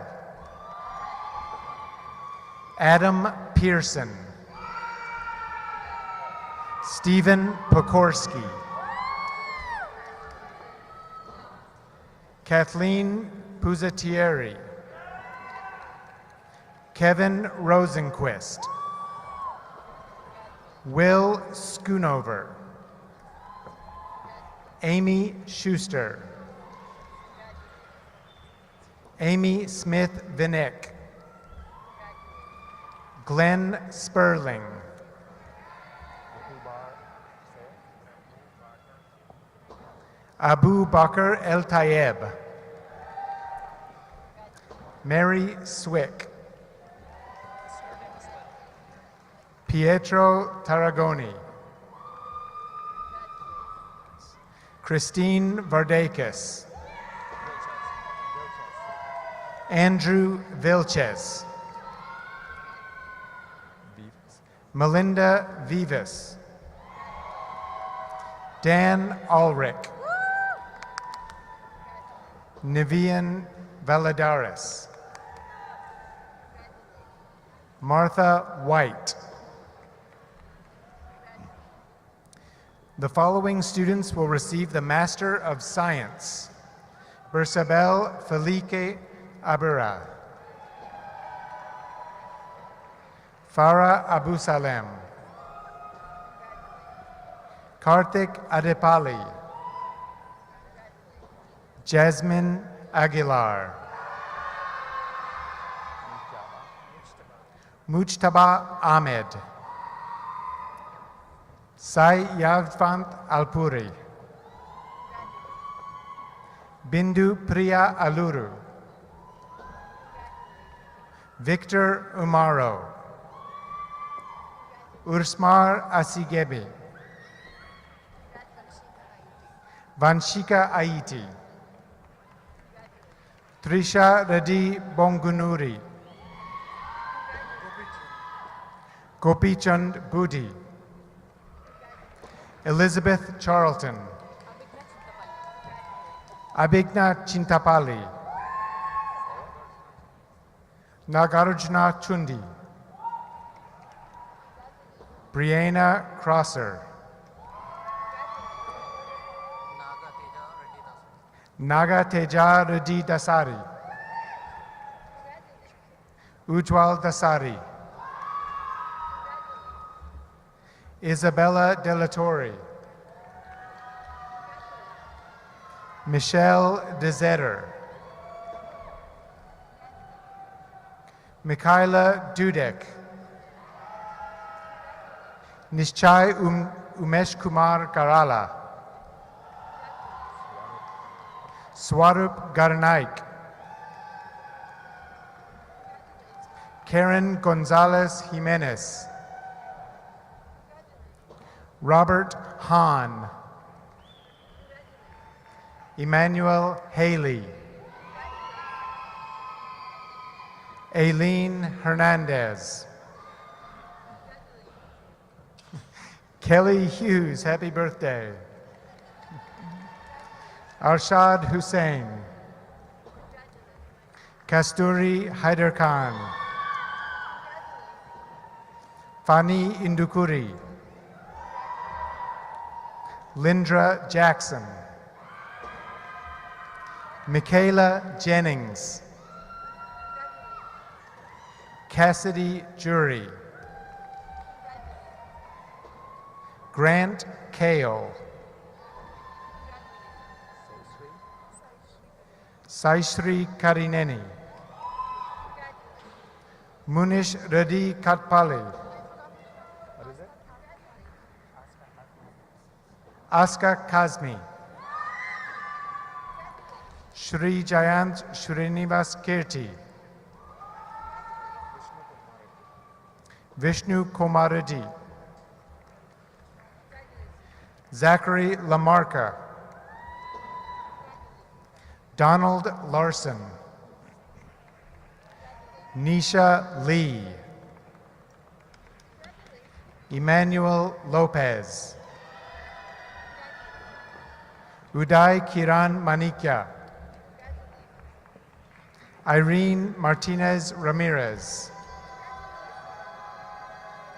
Adam Pearson. Stephen Pokorski. Kathleen Puzatieri. Kevin Rosenquist. Will Schoonover. Amy Schuster. Amy Smith-Vinick. Glenn Sperling. Abu Bakr El Tayeb. Mary Swick. Pietro Tarragoni. Christine Vardakis. Andrew Vilches. Melinda Vivas. Dan Ulrich. Nivian Valadares. Martha White. The following students will receive the Master of Science. Bersabel Felique Abura. Farah Abu Salem. Karthik Adepali. Jasmine Aguilar. Mujtaba Ahmed. Sai Yavfant Alpuri. Bindu Priya Aluru. Victor Umaro. Ursmar Asigebi. Vanshika Aiti. Trisha Reddy Bongunuri. Gopichand Budi. Elizabeth Charlton. Abhigna Chintapali. Nagarjuna Chundi. Brianna Crosser. Naga Teja Reddy Dasari. Ujwal Dasari. Isabella Delatorre. Michelle Dezetter. Mikhaila Dudek. Nishchai Umesh Kumar Karala. Swarup Garnaik. Karen Gonzalez Jimenez. Robert Hahn. Emmanuel Haley. Aileen Hernandez. Kelly Hughes, happy birthday. Arshad Hussain. Kasturi Haider Khan. Fani Indukuri. Lindra Jackson. Michaela Jennings. Cassidy Jury. Grant Kale. Saishri Karineni. Munish Reddy Katpali. Aska Kazmi. Shri Jayant Srinivas Kirti. Vishnu Komaradi. Zachary Lamarca. Donald Larson. Nisha Lee. Emmanuel Lopez. Uday Kiran Manikya. Irene Martinez Ramirez.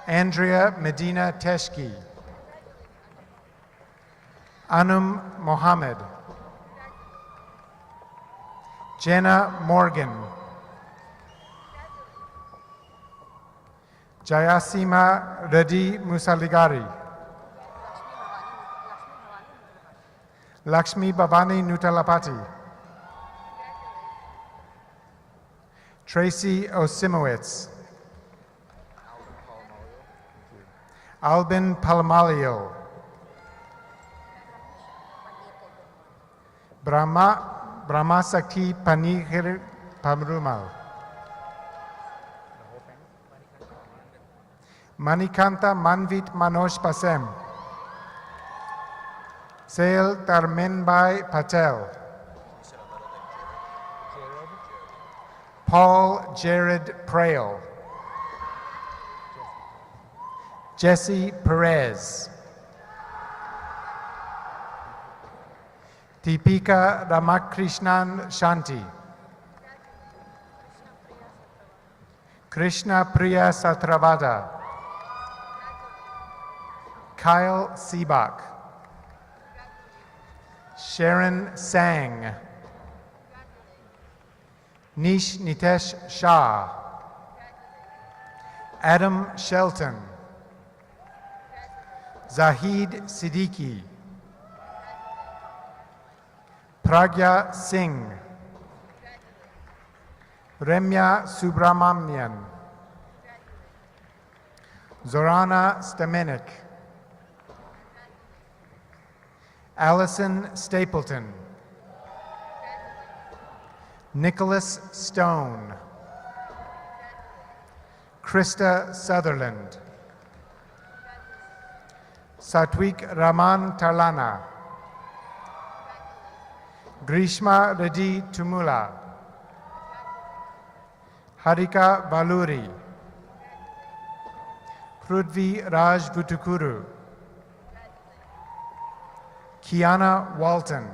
Andrea Medina Teshki. Anum Mohammed. Jenna Morgan. Jayasima Reddy Musaligari. Lakshmi Bhavani Nutalapati. Tracy Osimowitz. Albin Palamalio. Brahma Sakti Panihir Pamrumal. Manikanta Manvit Manoj Pasem. Sail Tarmenbai Patel. Paul Jared Prail. Jesse Perez. Deepika Ramakrishnan Shanti. Krishna Priya Satravada. Kyle Seabach. Sharon Sang. Nish Nitesh Shah. Adam Shelton. Zahid Siddiqui. Pragya Singh. Remya Subramanian. Zorana Stamenik. Allison Stapleton. Nicholas Stone. Krista Sutherland. Satwik Raman Tarlana. Grishma Reddy Tumula. Harika Valuri. Prudvi Raj Vutukuru. Kiana Walton.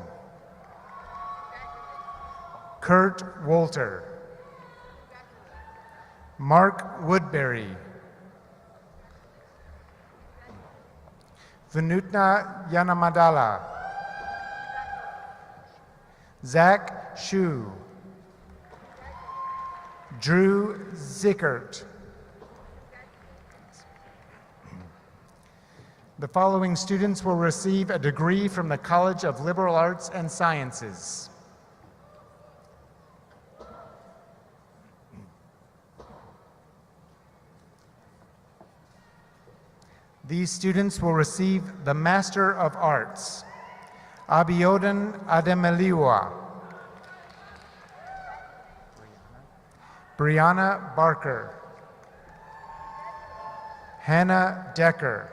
Kurt Wolter. Mark Woodbury. Vinutna Yanamadala. Zach Shu. Drew Zickert. The following students will receive a degree from the College of Liberal Arts and Sciences. These students will receive the Master of Arts. Abiodun Ademeliwa. Brianna Barker. Hannah Decker.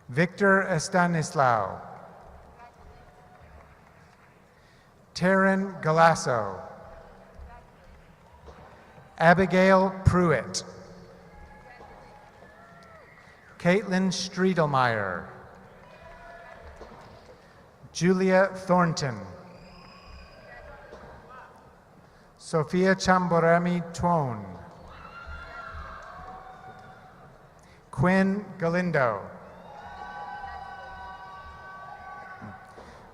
Victor Estanislao. Taryn Galasso. Abigail Pruitt. Caitlin Striedelmeyer. Julia Thornton. Sophia Chamborami Twone. Quinn Galindo.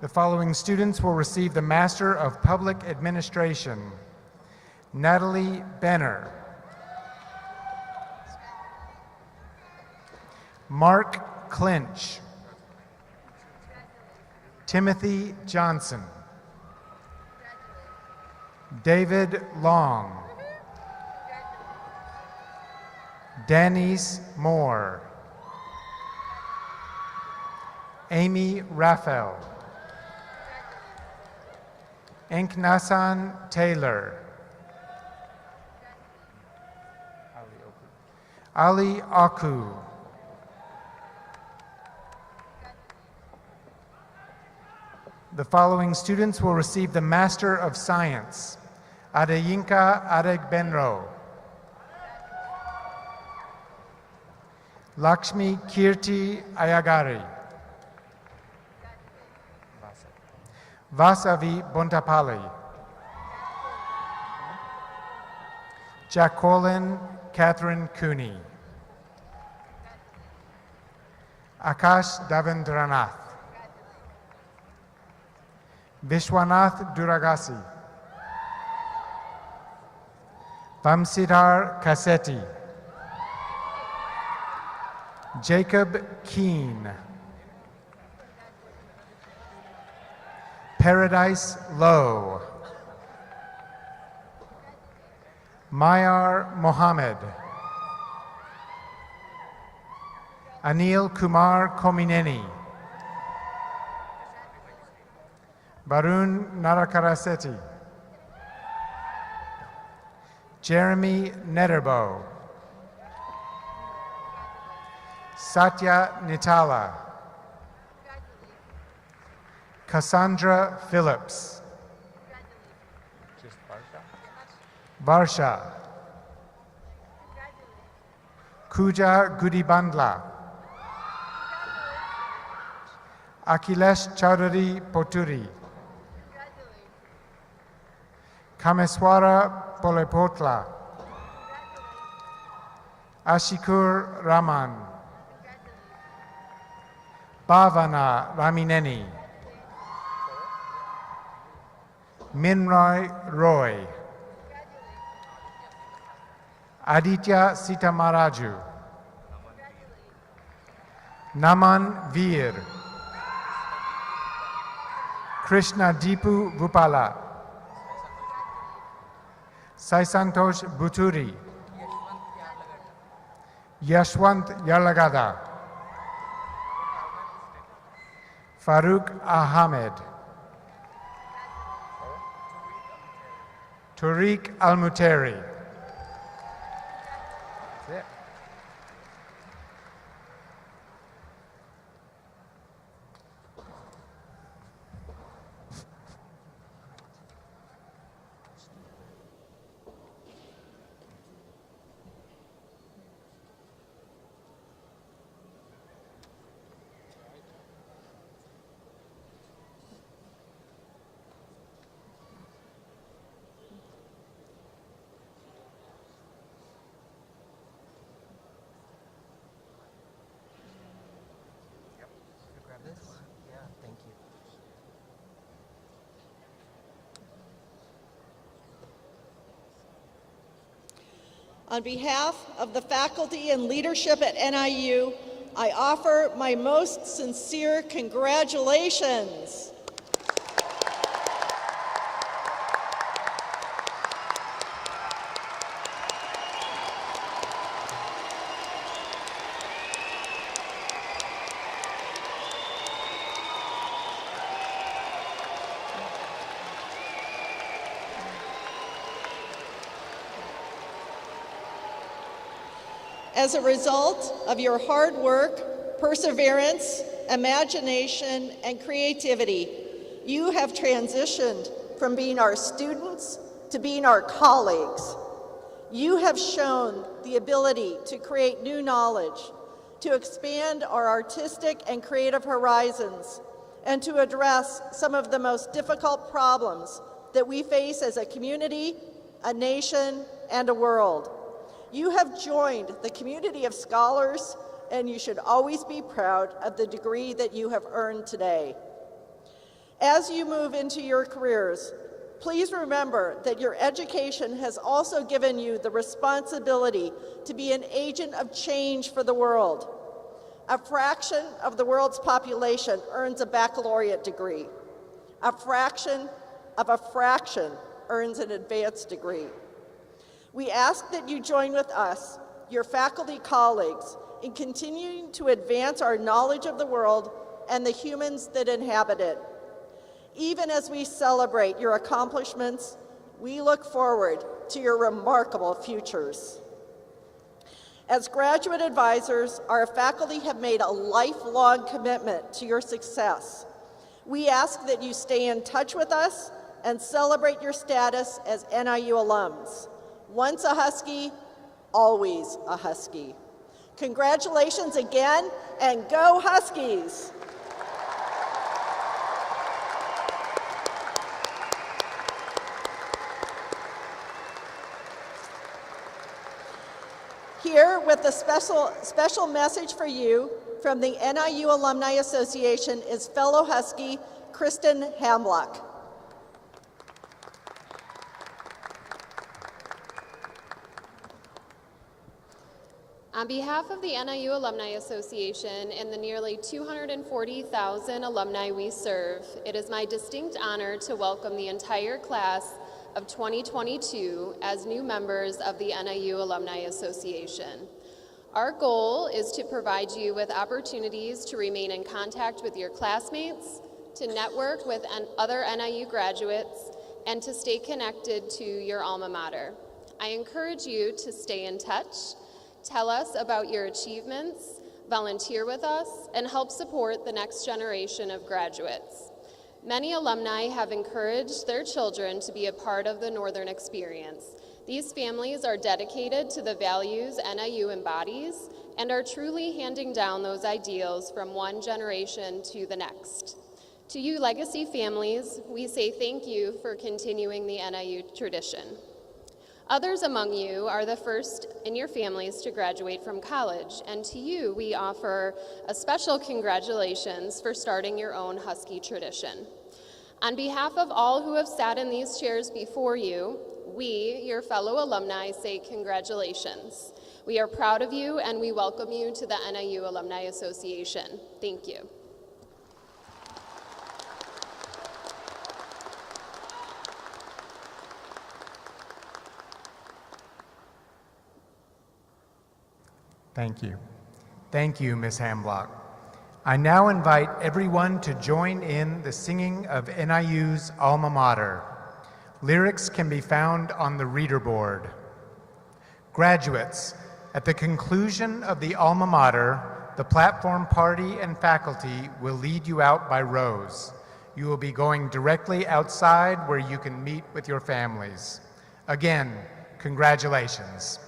The following students will receive the Master of Public Administration. Natalie Benner. Mark Clinch. Timothy Johnson. David Long. Denise Moore. Amy Raphael. Enknasan Taylor. Ali Aku. The following students will receive the Master of Science. Adeyinka Adegbenro. Lakshmi Kirti Ayagari. Vasavi Bontapalli. Jacqueline Catherine Cooney. Akash Davendranath. Vishwanath Duragasi. Vamsidhar Kaseti. Jacob Keene. Paradise Lowe. Mayar Mohammed. Anil Kumar Komineni. Barun Narakaraseti. Jeremy Netterbo. Satya Nitala. Cassandra Phillips. Varsha, Kuja Gudibandla, Akhilesh Chaudhary Poturi, Kameswara Polepotla, Ashikur Raman, Bhavana Ramineni, Minroy Roy, Aditya Sitamaraju, Naman Veer, Krishna Deepu Bhupala, Sai Santosh Buturi, Yashwant Yarlagada, Farooq Ahmed, Tariq Al-Muteri. That's it.
Grab this? Yeah, thank you.
On behalf of the faculty and leadership at NIU, I offer my most sincere congratulations. As a result of your hard work, perseverance, imagination, and creativity, you have transitioned from being our students to being our colleagues. You have shown the ability to create new knowledge, to expand our artistic and creative horizons, and to address some of the most difficult problems that we face as a community, a nation, and a world. You have joined the community of scholars, and you should always be proud of the degree that you have earned today. As you move into your careers, please remember that your education has also given you the responsibility to be an agent of change for the world. A fraction of the world's population earns a baccalaureate degree. A fraction of a fraction earns an advanced degree. We ask that you join with us, your faculty colleagues, in continuing to advance our knowledge of the world and the humans that inhabit it. Even as we celebrate your accomplishments, we look forward to your remarkable futures. As graduate advisors, our faculty have made a lifelong commitment to your success. We ask that you stay in touch with us and celebrate your status as NIU alums. Once a Husky, always a Husky. Congratulations again, and go Huskies! Here with a special message for you from the NIU Alumni Association is fellow Husky, Kristen Hamlock.
On behalf of the NIU Alumni Association and the nearly 240,000 alumni we serve, it is my distinct honor to welcome the entire class of 2022 as new members of the NIU Alumni Association. Our goal is to provide you with opportunities to remain in contact with your classmates, to network with other NIU graduates, and to stay connected to your alma mater. I encourage you to stay in touch, tell us about your achievements, volunteer with us, and help support the next generation of graduates. Many alumni have encouraged their children to be a part of the Northern experience, These families are dedicated to the values NIU embodies and are truly handing down those ideals from one generation to the next. To you legacy families, we say thank you for continuing the NIU tradition. Others among you are the first in your families to graduate from college, and to you we offer a special congratulations for starting your own Husky tradition. On behalf of all who have sat in these chairs before you, we, your fellow alumni, say congratulations. We are proud of you and we welcome you to the NIU Alumni Association. Thank you.
Thank you. Thank you, Ms. Hamblock. I now invite everyone to join in the singing of NIU's alma mater. Lyrics can be found on the reader board. Graduates, at the conclusion of the alma mater, the platform party and faculty will lead you out by rows. You will be going directly outside where you can meet with your families. Again, congratulations.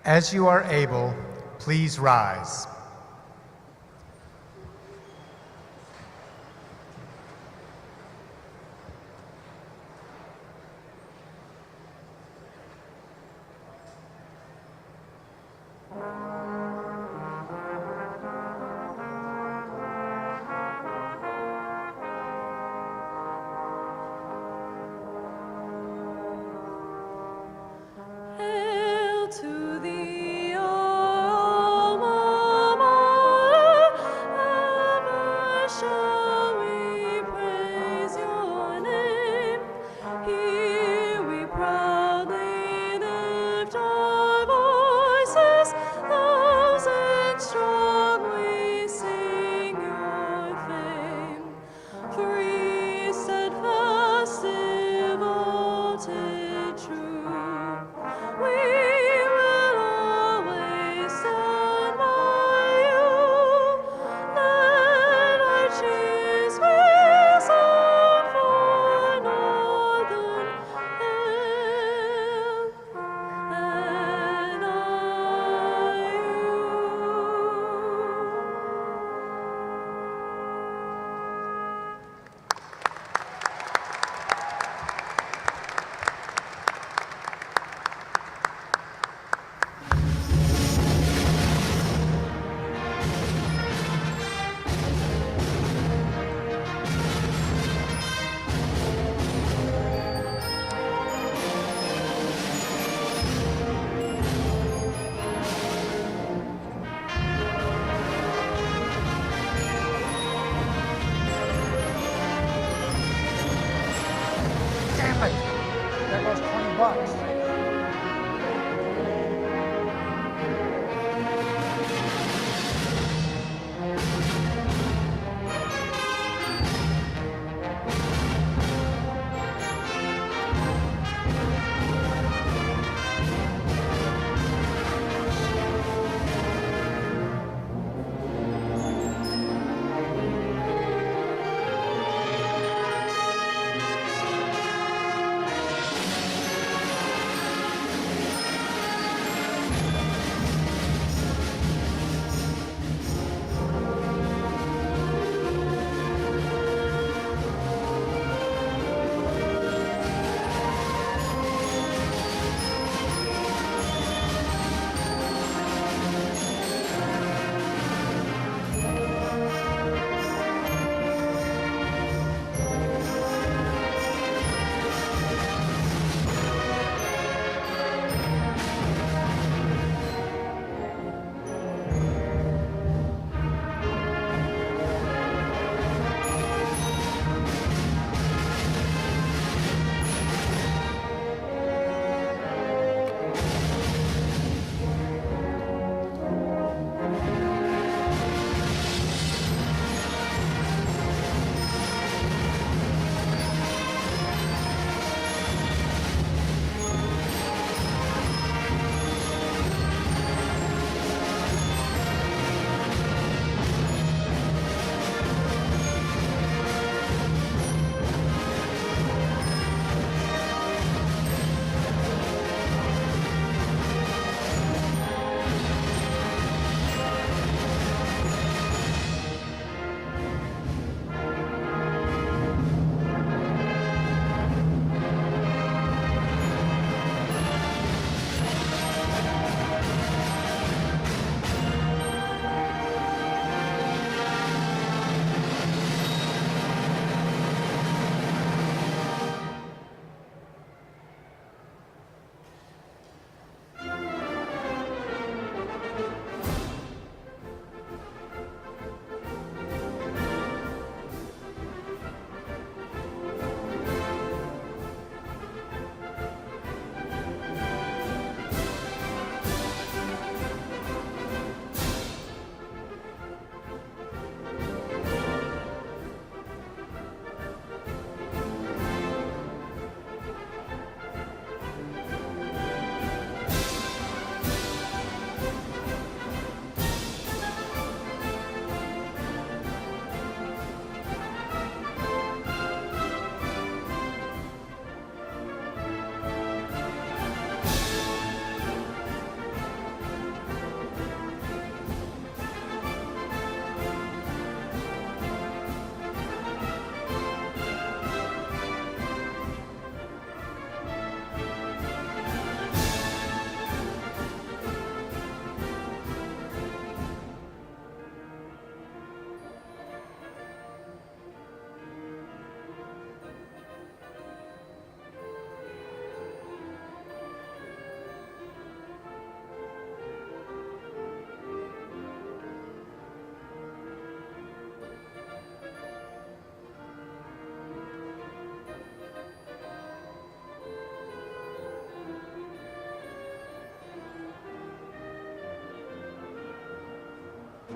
As you are able, please rise.
Hail to the alma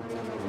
Thank you.